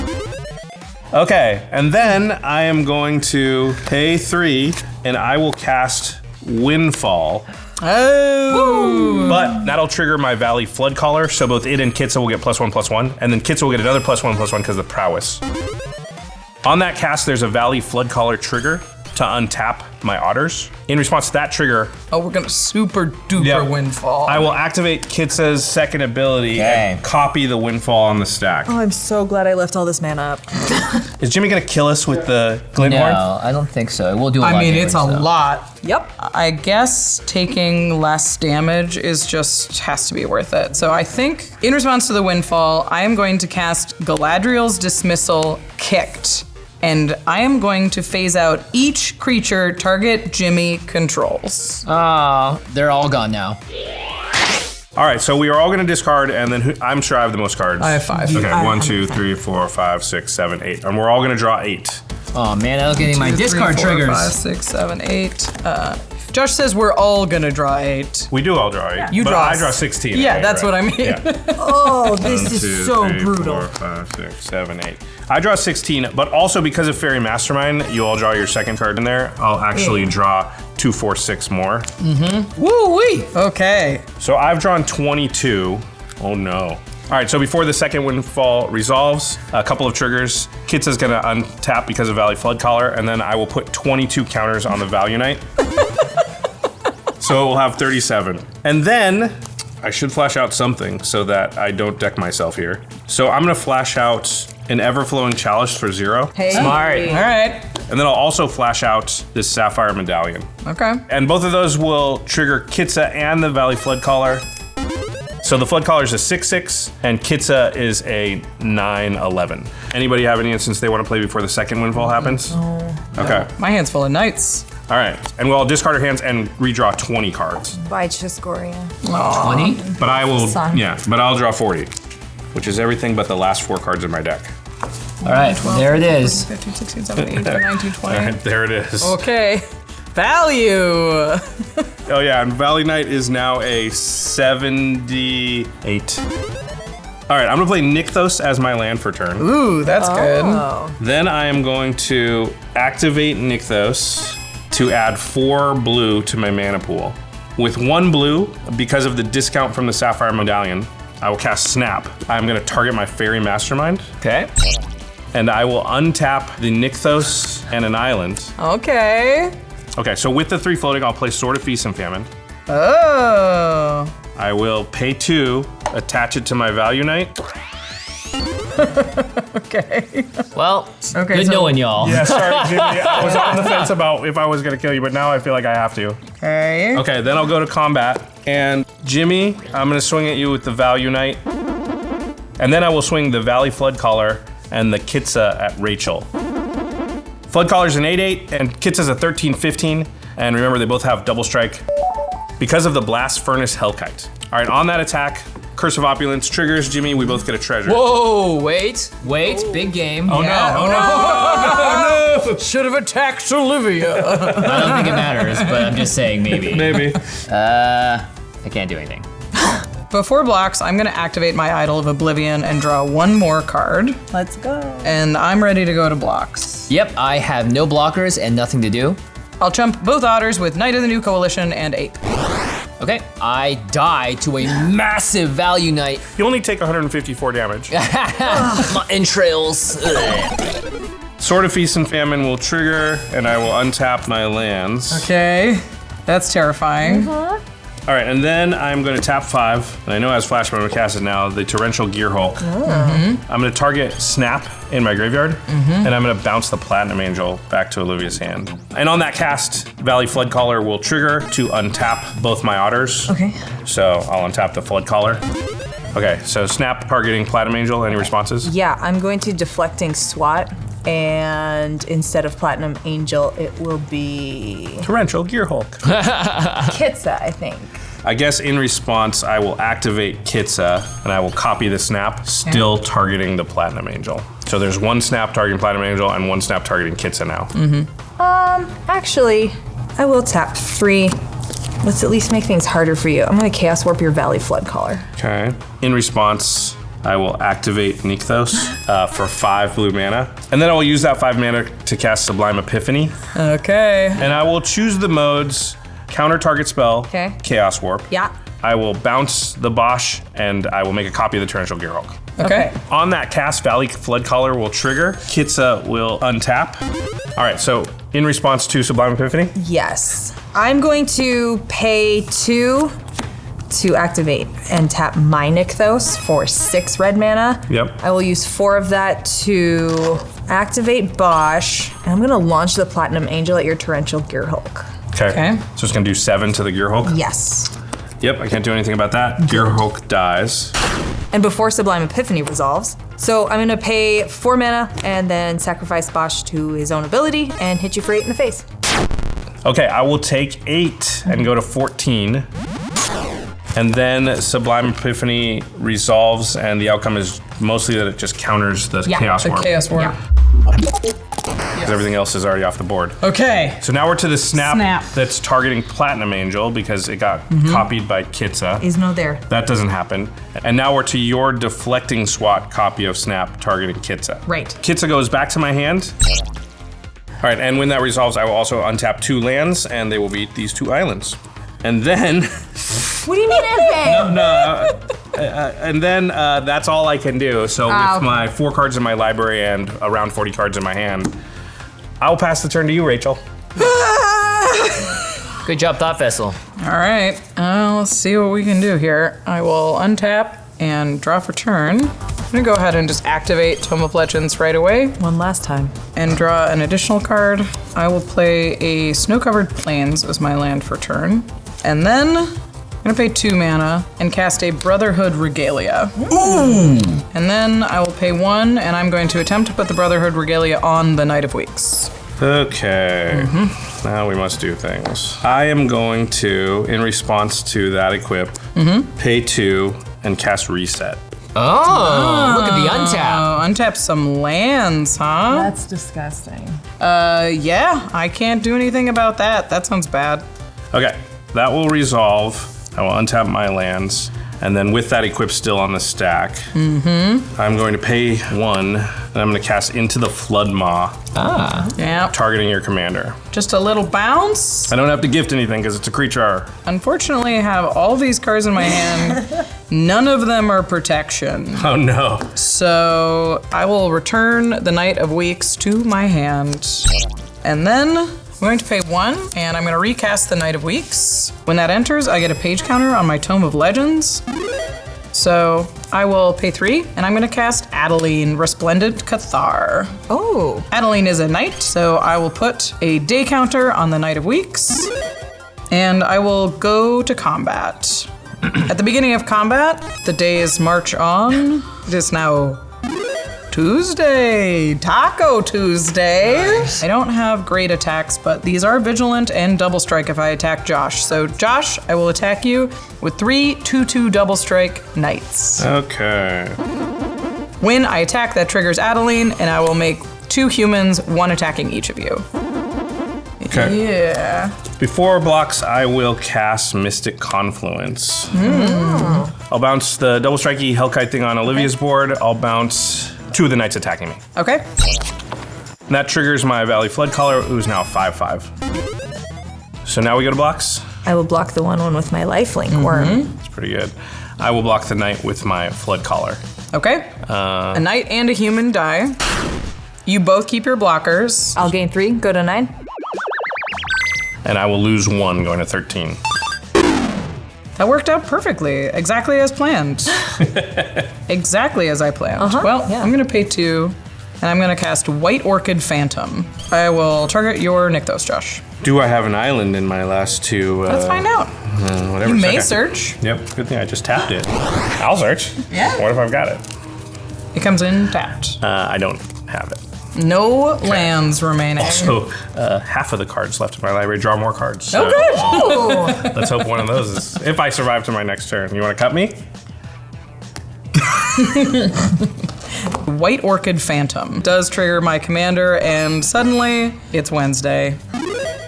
Okay, and then I am going to pay 3, and I will cast Windfall. Oh. But that'll trigger my Valley Flood Caller, so both it and Kitsa will get +1/+1, and then Kitsa will get another +1/+1 because of the prowess. On that cast, there's a Valley Flood Caller trigger to untap my Otters. In response to that trigger, Oh, we're gonna super duper Windfall. I will activate Kitsa's second ability and copy the Windfall on the stack. Oh, I'm so glad I left all this mana up. Is Jimmy gonna kill us with the Glinthorn? No, I don't think so. We'll do a lot I of mean, damage, it's a though. lot. Yep. I guess taking less damage is just has to be worth it. So I think in response to the Windfall, I am going to cast Galadriel's Dismissal Kicked. And I am going to phase out each creature target Jimmy controls. They're all gone now. All right, so we are all going to discard, and then I'm sure I have the most cards. I have 5. Okay, 1, 2, 3, 4, 5, 6, 7, 8, and we're all going to draw 8. Oh man, I was getting my 2, 3, discard 4, triggers. 5, 6, 7, 8. Josh says we're all gonna draw 8. We do all draw 8. You but draw I draw 16. Yeah, right, that's right. what I mean. Yeah. Oh, this 1, 2, is so 3, brutal. 4, 5, 6, 7, 8. I draw 16, but also because of Fairy Mastermind, you all draw your second card in there. I'll actually draw 2, 4, 6 more. Woo-wee! Okay. So I've drawn 22. Oh no. All right, so before the second Windfall resolves, a couple of triggers. Kitsa's gonna untap because of Valley Flood Caller, and then I will put 22 counters on the Value Knight. So we'll have 37. And then I should flash out something so that I don't deck myself here. So I'm gonna flash out an Everflowing Chalice for 0. Hey. Smart. All right. And then I'll also flash out this Sapphire Medallion. Okay. And both of those will trigger Kitsa and the Valley Flood Caller. So the Flood Caller is a 6/6, and Kitsa is a 9/11. Anybody have any instance they want to play before the second Windfall happens? Okay. My hand's full of knights. All right. And we'll discard our hands and redraw 20 cards. Bye, Chiskoria. 20? But I will, Son. yeah, but I'll draw 40. which is everything but the last 4 cards in my deck. All right, there it is. 15, 16, 17, 18, 19, 20. All right, there it is. Okay. Value. Oh yeah, and Valley Knight is now a 78. All right, I'm gonna play Nykthos as my land for turn. Ooh, that's good. Then I am going to activate Nykthos to add 4 blue to my mana pool. With 1 blue, because of the discount from the Sapphire Medallion, I will cast Snap. I'm gonna target my Fairy Mastermind. Okay. And I will untap the Nykthos and an island. Okay. Okay, so with the 3 floating, I'll play Sword of Feast and Famine. Oh. I will pay 2, attach it to my Value Knight. Okay. Well, Okay, good so- knowing y'all. Yeah, sorry, Jimmy. I was on the fence about if I was gonna kill you, but now I feel like I have to. Okay. Okay, then I'll go to combat. And Jimmy, I'm gonna swing at you with the Value Knight. And then I will swing the Valley Floodcaller and the Kitsa at Rachel. Floodcaller's an 8/8 and Kitsa's a 13/15. And remember, they both have double strike because of the Blast Furnace Hellkite. All right, on that attack, Curse of Opulence triggers. Jimmy, we both get a treasure. Whoa, wait, big game. Oh Yeah. no, oh no, Should have attacked Olivia. I don't think it matters, but I'm just saying maybe. Maybe. I can't do anything. Before blocks, I'm gonna activate my Idol of Oblivion and draw 1 more card. Let's go. And I'm ready to go to blocks. Yep, I have no blockers and nothing to do. I'll chump both otters with Knight of the New Coalition and Ape. Okay, I die to a massive Value Knight. You only take 154 damage. My entrails. Ugh. Sword of Feast and Famine will trigger, and I will untap my lands. Okay. That's terrifying. All right, and then I'm going to tap 5, and I know as Flash, but I'm going to cast it now, the Torrential Gear Hulk. I'm going to target Snap in my graveyard, and I'm going to bounce the Platinum Angel back to Olivia's hand. And on that cast, Valley Floodcaller will trigger to untap both my otters. Okay. So I'll untap the Floodcaller. Okay, so Snap targeting Platinum Angel, any responses? Yeah, I'm going to Deflecting SWAT, and instead of Platinum Angel, it will be Torrential Gear Hulk. Kitsa, I think. I guess in response, I will activate Kitsa, and I will copy the Snap, still targeting the Platinum Angel. So there's 1 Snap targeting Platinum Angel and 1 Snap targeting Kitsa now. Actually, I will tap 3. Let's at least make things harder for you. I'm gonna Chaos Warp your Valley Floodcaller. Okay. In response, I will activate Nykthos for 5 blue mana. And then I will use that 5 mana to cast Sublime Epiphany. Okay. And I will choose the modes, counter target spell, Okay. Chaos Warp. Yeah. I will bounce the Bosch, and I will make a copy of the Torrential Gear Hulk. Okay. On that cast, Valley Floodcaller will trigger. Kitsa will untap. All right, so in response to Sublime Epiphany? Yes. I'm going to pay 2 to activate and tap my Nykthos for 6 red mana. Yep. I will use 4 of that to activate Bosch, and I'm gonna launch the Platinum Angel at your Torrential Gear Hulk. Okay. So it's gonna do 7 to the Gear Hulk? Yes. Yep, I can't do anything about that. Gear Hulk dies. And before Sublime Epiphany resolves, so I'm gonna pay 4 mana and then sacrifice Bosch to his own ability and hit you for 8 in the face. Okay, I will take 8 and go to 14. And then Sublime Epiphany resolves, and the outcome is mostly that it just counters the Chaos The Warp. Chaos Warp. Because everything else is already off the board. Okay. So now we're to the snap, Snap. that's targeting Platinum Angel because it got copied by Kitsa. Is no there. That doesn't happen. And now we're to your deflecting SWAT copy of Snap targeting Kitsa. Right. Kitsa goes back to my hand. All right, and when that resolves, I will also untap 2 lands, and they will be these 2 islands. And then, What do you mean and then that's all I can do. So with okay. my 4 cards in my library and around 40 cards in my hand, I'll pass the turn to you, Rachel. Good job, Thought Vessel. All right. Let's see what we can do here. I will untap and draw for turn. I'm gonna go ahead and just activate Tome of Legends right away One last time. and draw an additional card. I will play a Snow-Covered Plains as my land for turn. And then I'm gonna pay 2 mana and cast a Brotherhood Regalia. Ooh! And then I will pay 1, and I'm going to attempt to put the Brotherhood Regalia on the Knight of Weeks. Okay, now we must do things. I am going to, in response to that equip, pay 2 and cast Reset. Oh, look at the untap. Oh, untap some lands, huh? That's disgusting. Yeah, I can't do anything about that. That sounds bad. Okay, that will resolve. I will untap my lands. And then with that equipped still on the stack, I'm going to pay 1, and I'm going to cast Into the Flood Maw, Yeah. targeting your commander. Just a little bounce. I don't have to gift anything because it's a creature. Unfortunately, I have all these cards in my hand. None of them are protection. Oh no. So I will return the Knight of Weeks to my hand. And then I'm going to pay 1, and I'm going to recast the Knight of Weeks. When that enters, I get a page counter on my Tome of Legends. So I will pay 3, and I'm going to cast Adeline, Resplendent Cathar. Oh. Adeline is a knight, so I will put a day counter on the Knight of Weeks, and I will go to combat. At the beginning of combat, the days march on. It is now Tuesday, Taco Tuesday. Nice. I don't have great attacks, but these are vigilant and double strike if I attack Josh. So Josh, I will attack you with 3 2/2 double strike knights. Okay. When I attack, that triggers Adeline, and I will make 2 humans, 1 attacking each of you. Okay. Yeah. Before blocks, I will cast Mystic Confluence. I'll bounce the double strikey Hellkite thing on Olivia's board. I'll bounce 2 of the knights attacking me. Okay. And that triggers my Valley Floodcaller, who's now 5/5. So now we go to blocks. I will block the 1/1 with my lifelink worm. That's pretty good. I will block the knight with my Floodcaller. Okay. A knight and a human die. You both keep your blockers. I'll gain 3, go to 9. And I will lose 1 going to 13. That worked out perfectly, exactly as planned. Exactly as I planned. Well, yeah. I'm gonna pay 2, and I'm gonna cast White Orchid Phantom. I will target your Nykthos, Josh. Do I have an island in my last 2? Let's find out. Whatever. You may Okay. search. Yep, good thing I just tapped it. I'll search. Yeah. What if I've got it? It comes in tapped. I don't have it. No lands remaining. So half of the cards left in my library. Draw more cards. Oh, good. Let's hope one of those is, if I survive to my next turn. You want to cut me? White Orchid Phantom does trigger my commander, and suddenly it's Wednesday.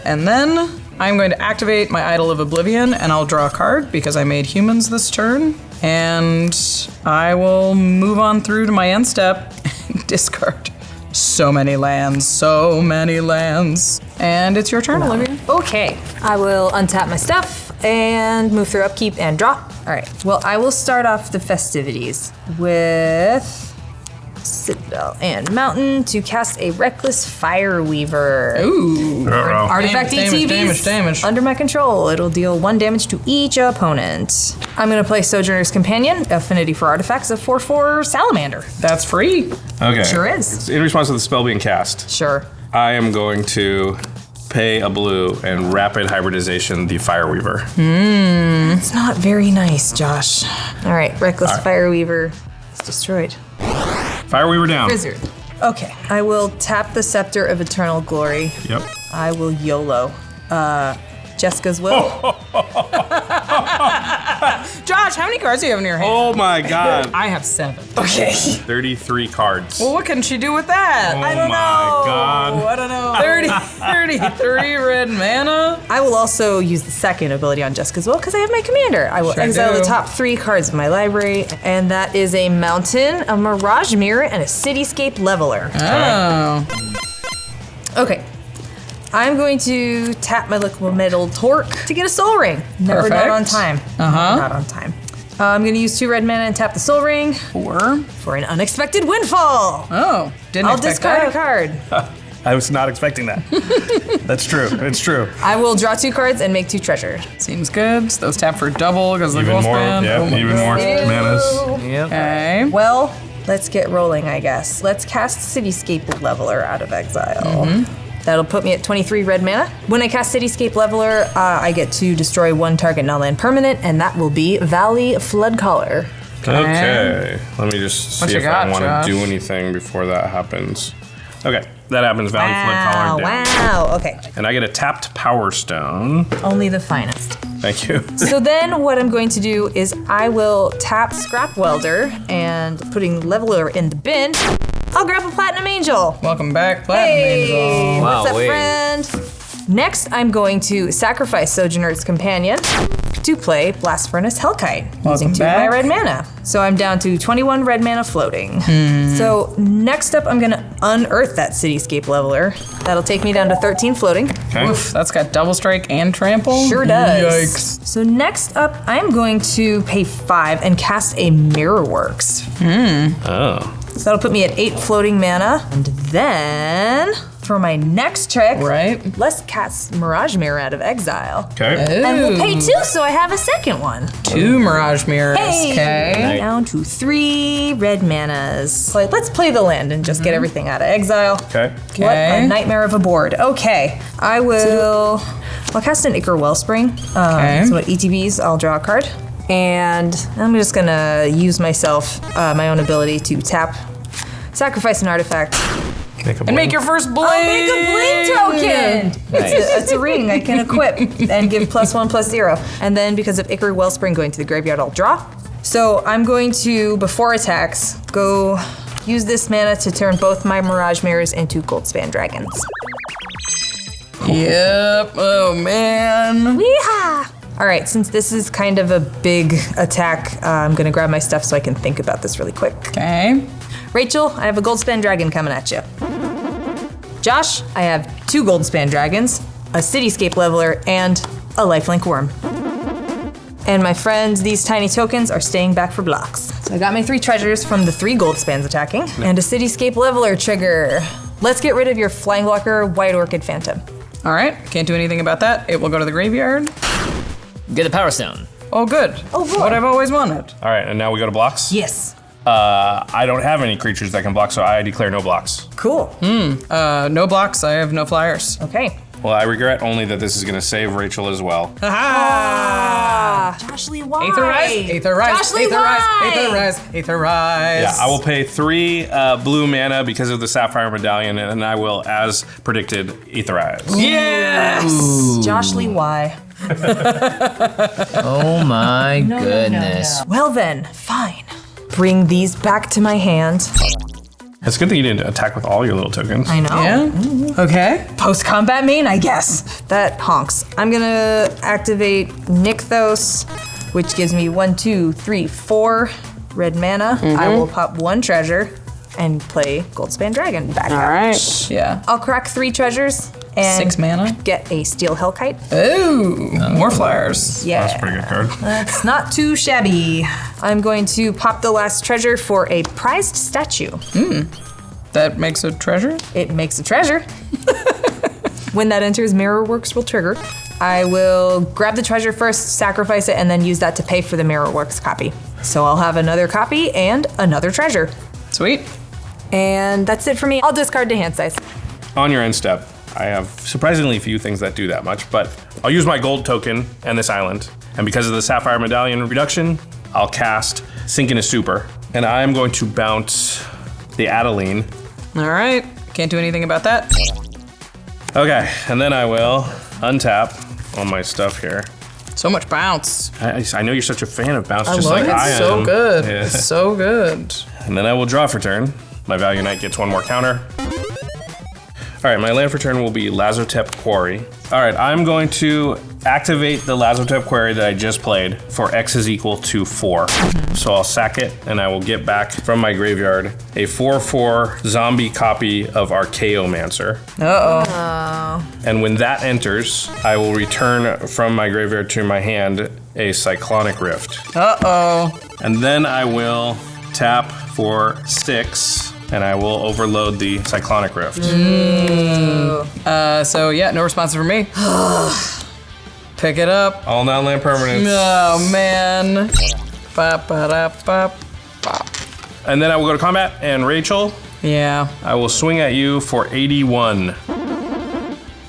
And then I'm going to activate my Idol of Oblivion, and I'll draw a card because I made humans this turn. And I will move on through to my end step and discard so many lands, so many lands. And it's your turn, Olivia. Okay, I will untap my stuff and move through upkeep and draw. All right, well, I will start off the festivities with Citadel and Mountain to cast a Reckless Fireweaver. Ooh. Artifact Damage, ETBs damage. under my control. It'll deal 1 damage to each opponent. I'm gonna play Sojourner's Companion, affinity for artifacts, a 4/4 Salamander. That's free. Okay. Sure is. It's in response to the spell being cast. Sure. I am going to pay a blue and rapid hybridization the Fireweaver. It's not very nice, Josh. All right, Reckless Fireweaver is destroyed. Fireweaver down. Wizard. Okay, I will tap the Scepter of Eternal Glory. Yep. I will YOLO. Jessica's Will. Josh, how many cards do you have in your hand? Oh my god. I have 7. Okay. 33 cards. Well, what can she do with that? Oh I don't my know. God. I don't know. 33 red mana. I will also use the second ability on Jessica's Will because I have my commander. I will Sure exile do. the top 3 cards of my library, and that is a Mountain, a Mirage Mirror, and a Cityscape Leveler. Oh. Okay. I'm going to tap my Liquid Metal Torque to get a Soul Ring. Never not on Perfect. time. Not on time. I'm going to use 2 red mana and tap the Soul Ring for an unexpected windfall. Oh. Didn't I'll expect discard a that. card. I was not expecting that. That's true. It's true. I will draw 2 cards and make 2 treasure. Seems good. So those tap for double because of the Even ghost more. band. Yeah, Oh my even God. more manas. Okay. Well, let's get rolling, I guess. Let's cast Cityscape Leveler out of exile. That'll put me at 23 red mana. When I cast Cityscape Leveler, I get to destroy 1 target non-land permanent, and that will be Valley Floodcaller. Okay. Let me just What see you if got, I want Josh? to do anything before that happens. Okay. That happens. Value flip color down. Wow. Okay. And I get a tapped Power Stone. Only the finest. Thank you. So then what I'm going to do is I will tap Scrap Welder and putting Leveler in the bin. I'll grab a Platinum Angel. Welcome back, Platinum Angel. Wow, What's up, wait. friend? Next, I'm going to sacrifice Sojourner's Companion to play Blast Furnace Hellkite using 2 of my red mana. So I'm down to 21 red mana floating. So next up, I'm gonna unearth that Cityscape Leveler. That'll take me down to 13 floating. Okay. Oof, that's got double strike and trample. Sure does. Yikes. So next up, I'm going to pay 5 and cast a Mirrorworks. Oh. So that'll put me at 8 floating mana. And then for my next trick, Right. let's cast Mirage Mirror out of exile. Okay. And we'll pay 2, so I have a second one. 2 Mirage Mirrors. Hey! Okay. Down to 3 red manas. Let's play the land and just get everything out of exile. Okay. What a Okay. nightmare of a board. Okay, I'll cast an Ichor Wellspring. Okay. So what ETBs, I'll draw a card. And I'm just gonna use myself, my own ability to tap, sacrifice an artifact. And make your first blade. I'll make a blade token! It's a ring I can equip and give +1/+0. And then because of Ichor Wellspring going to the graveyard, I'll draw. So I'm going to, before attacks, go use this mana to turn both my Mirage Mirrors into Goldspan Dragons. Yep. Oh, man. Yeehaw! All right, since this is kind of a big attack, I'm gonna grab my stuff so I can think about this really quick. Okay. Rachel, I have a Goldspan Dragon coming at you. Josh, I have 2 Goldspan Dragons, a Cityscape Leveler, and a Lifelink Worm. And my friends, these tiny tokens are staying back for blocks. So I got my 3 treasures from the 3 Goldspans attacking, and a Cityscape Leveler trigger. Let's get rid of your Flying Blocker White Orchid Phantom. All right. Can't do anything about that. It will go to the graveyard. Get a Power Stone. Oh, good. Oh, boy. What I've always wanted. All right, and now we go to blocks. Yes. I don't have any creatures that can block, so I declare no blocks. Cool. No blocks. I have no flyers. Okay. Well, I regret only that this is going to save Rachel as well. Ah! Josh Lee, why? Aether Rise. Aether Rise. Josh Lee, Aether Rise. why? Aether Rise. Aether Rise. Yeah, I will pay 3 blue mana because of the Sapphire Medallion, and I will, as predicted, Aetherize. Yes. Josh Lee, why? Oh my goodness. Well then, fine. Bring these back to my hand. It's good that you didn't attack with all your little tokens. I know. Yeah. Okay. Post-combat main, I guess. That honks. I'm gonna activate Nykthos, which gives me 1, 2, 3, 4 red mana. I will pop 1 treasure and play Goldspan Dragon back out. All right. Yeah. I'll crack 3 treasures and 6 mana. get a Steel Hellkite. Ooh. More flyers. Yeah. That's a pretty good card. That's not too shabby. I'm going to pop the last treasure for a prized statue. That makes a treasure. It makes a treasure. When that enters, Mirrorworks will trigger. I will grab the treasure first, sacrifice it, and then use that to pay for the Mirrorworks copy. So I'll have another copy and another treasure. Sweet. And that's it for me. I'll discard to hand size. On your end step, I have surprisingly few things that do that much, but I'll use my gold token and this island. And because of the Sapphire Medallion reduction, I'll cast Sink into Super. And I'm going to bounce the Adeline. All right. Can't do anything about that. Okay, and then I will untap all my stuff here. So much bounce. I know you're such a fan of bounce, I just love like it. I am. So good. Yeah. It's so good. And then I will draw for turn. My Value Knight gets 1 more counter. All right, my land for turn will be Lazotep Quarry. All right, I'm going to activate the Lazotep Quarry that I just played for X is equal to 4. So I'll sack it, and I will get back from my graveyard a 4/4 zombie copy of Archaeomancer. Uh-oh. And when that enters, I will return from my graveyard to my hand a Cyclonic Rift. Uh-oh. And then I will tap for 6, and I will overload the Cyclonic Rift. So yeah, no response from me. Pick it up. All non-land permanents. Oh man. Ba-ba-da-ba. And then I will go to combat, and Rachel, Yeah. I will swing at you for 81.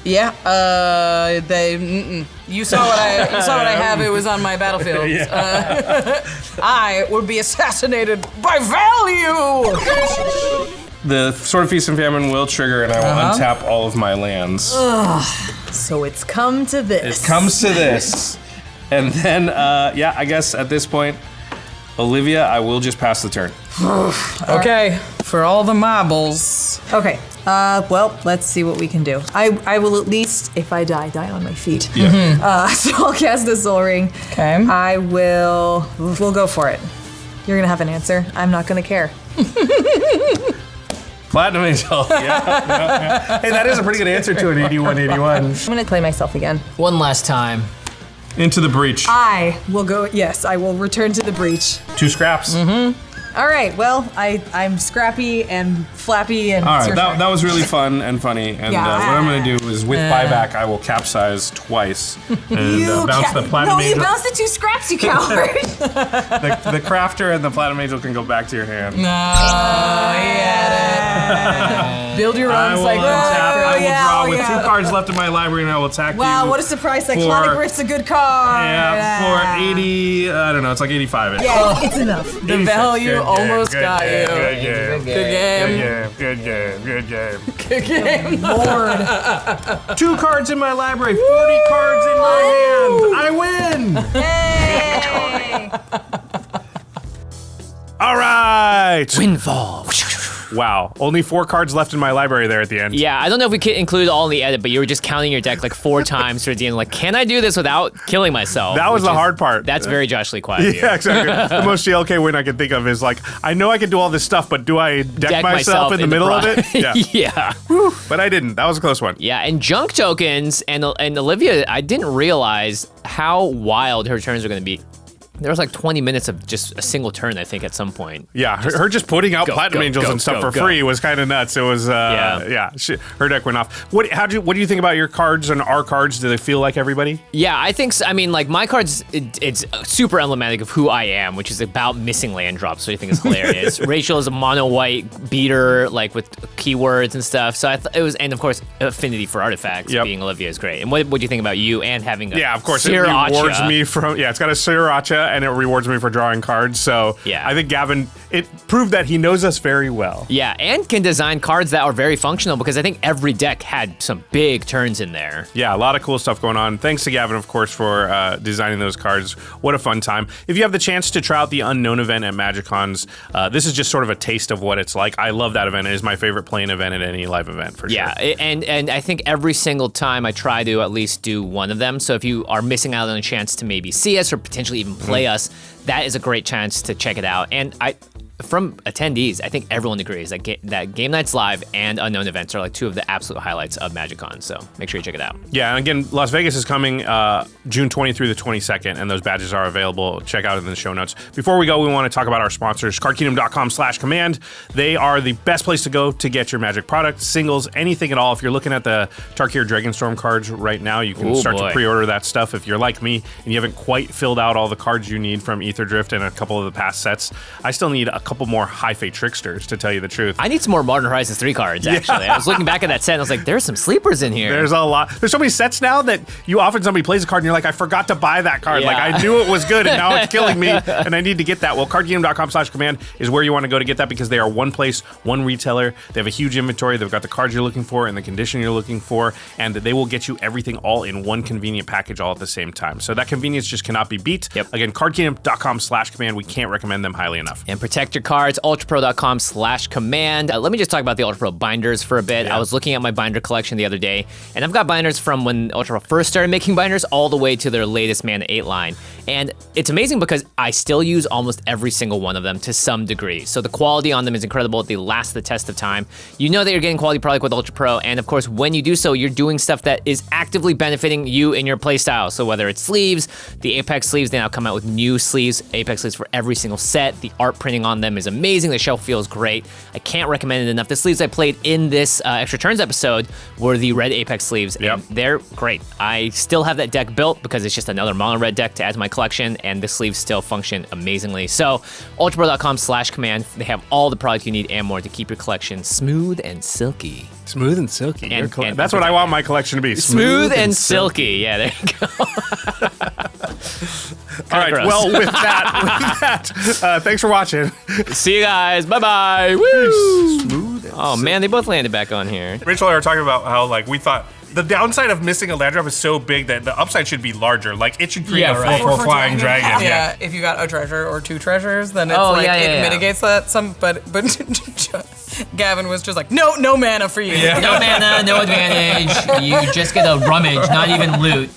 Yeah. You saw what I have. It was on my battlefield. I would be assassinated by value. the Sword of Feast and Famine will trigger, and I will untap all of my lands. So it's come to this. It comes to this. And then, yeah, I guess at this point, Olivia, I will just pass the turn. Okay, for all the marbles. Okay. Well, let's see what we can do. I will at least, if I die on my feet. Yeah. So I'll cast the Soul Ring. Okay. We'll go for it. You're gonna have an answer. I'm not gonna care. Platinum Angel. Yeah. Hey, that is a pretty good answer to an 8181. I'm gonna play myself again. One last time. Into the breach. I will return to the breach. 2 scraps. All right, well, I'm scrappy and flappy and... All right, that was really fun and funny. And what I'm going to do is, with buyback, I will capsize twice and bounce the Platinum Angel. No, you bounced the 2 scraps, you coward! The Crafter and the Platinum Angel can go back to your hand. Build your I own will cycle. untap. I will draw with 2 cards left in my library, and I will attack you. Wow, what a surprise. Cyclonic Rift's a good card. Yeah, for 80, I don't know, it's like 85. Yeah, it's enough. The value almost got you. Good game. Good game. Good game. Good game. Good game. Lord. 2 cards in my library, 40 cards in my hand. I win. Hey! All right. Windfall. Wow, only 4 cards left in my library there at the end. Yeah, I don't know if we could include all in the edit, but you were just counting your deck like 4 times towards the end. Like, can I do this without killing myself? That was the hard part. That's very Josh Lee quiet of you. Yeah, exactly. The most GLK win I can think of is like, I know I can do all this stuff, but do I deck myself in the middle of it? Yeah. Yeah. But I didn't. That was a close one. Yeah, and junk tokens and Olivia, I didn't realize how wild her turns are going to be. There was like 20 minutes of just a single turn, I think, at some point. Yeah, her just putting out Platinum Angels and stuff for free was kind of nuts. It was, her deck went off. What do you think about your cards and our cards? Do they feel like everybody? Yeah, I think so. I mean, like, my cards, it's super emblematic of who I am, which is about missing land drops, which I think is hilarious. Rachel is a mono-white beater, like, with keywords and stuff. So it was, and of course, affinity for artifacts, being Olivia is great. And what do you think about you and having a Yeah, of course, Sriracha? It rewards me from, it's got a Sriracha, and it rewards me for drawing cards. So I think Gavin, it proved that he knows us very well. Yeah, and can design cards that are very functional because I think every deck had some big turns in there. Yeah, a lot of cool stuff going on. Thanks to Gavin, of course, for designing those cards. What a fun time. If you have the chance to try out the Unknown event at MagicCons, this is just sort of a taste of what it's like. I love that event. It is my favorite playing event at any live event, for sure. Yeah, and I think every single time I try to at least do one of them. So if you are missing out on a chance to maybe see us or potentially even play us, that is a great chance to check it out. And from attendees, I think everyone agrees that Game Nights Live and Unknown events are like 2 of the absolute highlights of MagicCon. So make sure you check it out. Yeah, and again, Las Vegas is coming June 20th through the 22nd, and those badges are available. Check out in the show notes. Before we go, we want to talk about our sponsors, cardkingdom.com/command. They are the best place to go to get your Magic products, singles, anything at all. If you're looking at the Tarkir Dragonstorm cards right now, you can start to pre-order that stuff. If you're like me and you haven't quite filled out all the cards you need from Ether Drift and a couple of the past sets, I still need a couple more High Fate Tricksters, to tell you the truth. I need some more Modern Horizons 3 cards, actually. I was looking back at that set and I was like, there's some sleepers in here. There's a lot. There's so many sets now that you often somebody plays a card and you're like, I forgot to buy that card. Yeah. Like, I knew it was good and now it's killing me and I need to get that. Well, cardkingdom.com/command is where you want to go to get that because they are one place, one retailer. They have a huge inventory. They've got the cards you're looking for and the condition you're looking for, and they will get you everything all in one convenient package all at the same time. So that convenience just cannot be beat. Yep. Again, cardkingdom.com/command. We can't recommend them highly enough. And protect your cards, ultrapro.com/command. Let me just talk about the ULTRAPRO binders for a bit. I was looking at my binder collection the other day, and I've got binders from when ULTRAPRO first started making binders all the way to their latest Mana 8 line. And it's amazing because I still use almost every single one of them to some degree. So the quality on them is incredible. They last the test of time. You know that you're getting quality product with ULTRAPRO, and of course, when you do so, you're doing stuff that is actively benefiting you in your playstyle. So whether it's sleeves, the Apex sleeves, they now come out with new sleeves, Apex sleeves for every single set. The art printing on them is amazing. The shelf feels great. I can't recommend it enough. The sleeves I played in this Extra Turns episode were the red Apex sleeves, and they're great. I still have that deck built because it's just another mono red deck to add to my collection, and the sleeves still function amazingly. So, ultrapro.com/command. They have all the product you need and more to keep your collection smooth and silky. Smooth and silky. And that's what I want my collection to be. Smooth and silky. Yeah, there you go. All right. gross. Well, with that, thanks for watching. See you guys. Bye-bye. Woo! Smooth Oh man, they both landed back on here. Rachel and I were talking about how like we thought the downside of missing a land drop is so big that the upside should be larger. Like it should create a 4/4 flying dragon. Yeah, if you got a treasure or 2 treasures, then it's it mitigates that some. But Gavin was just like, no mana for you. No mana, no advantage. You just get a rummage, not even loot.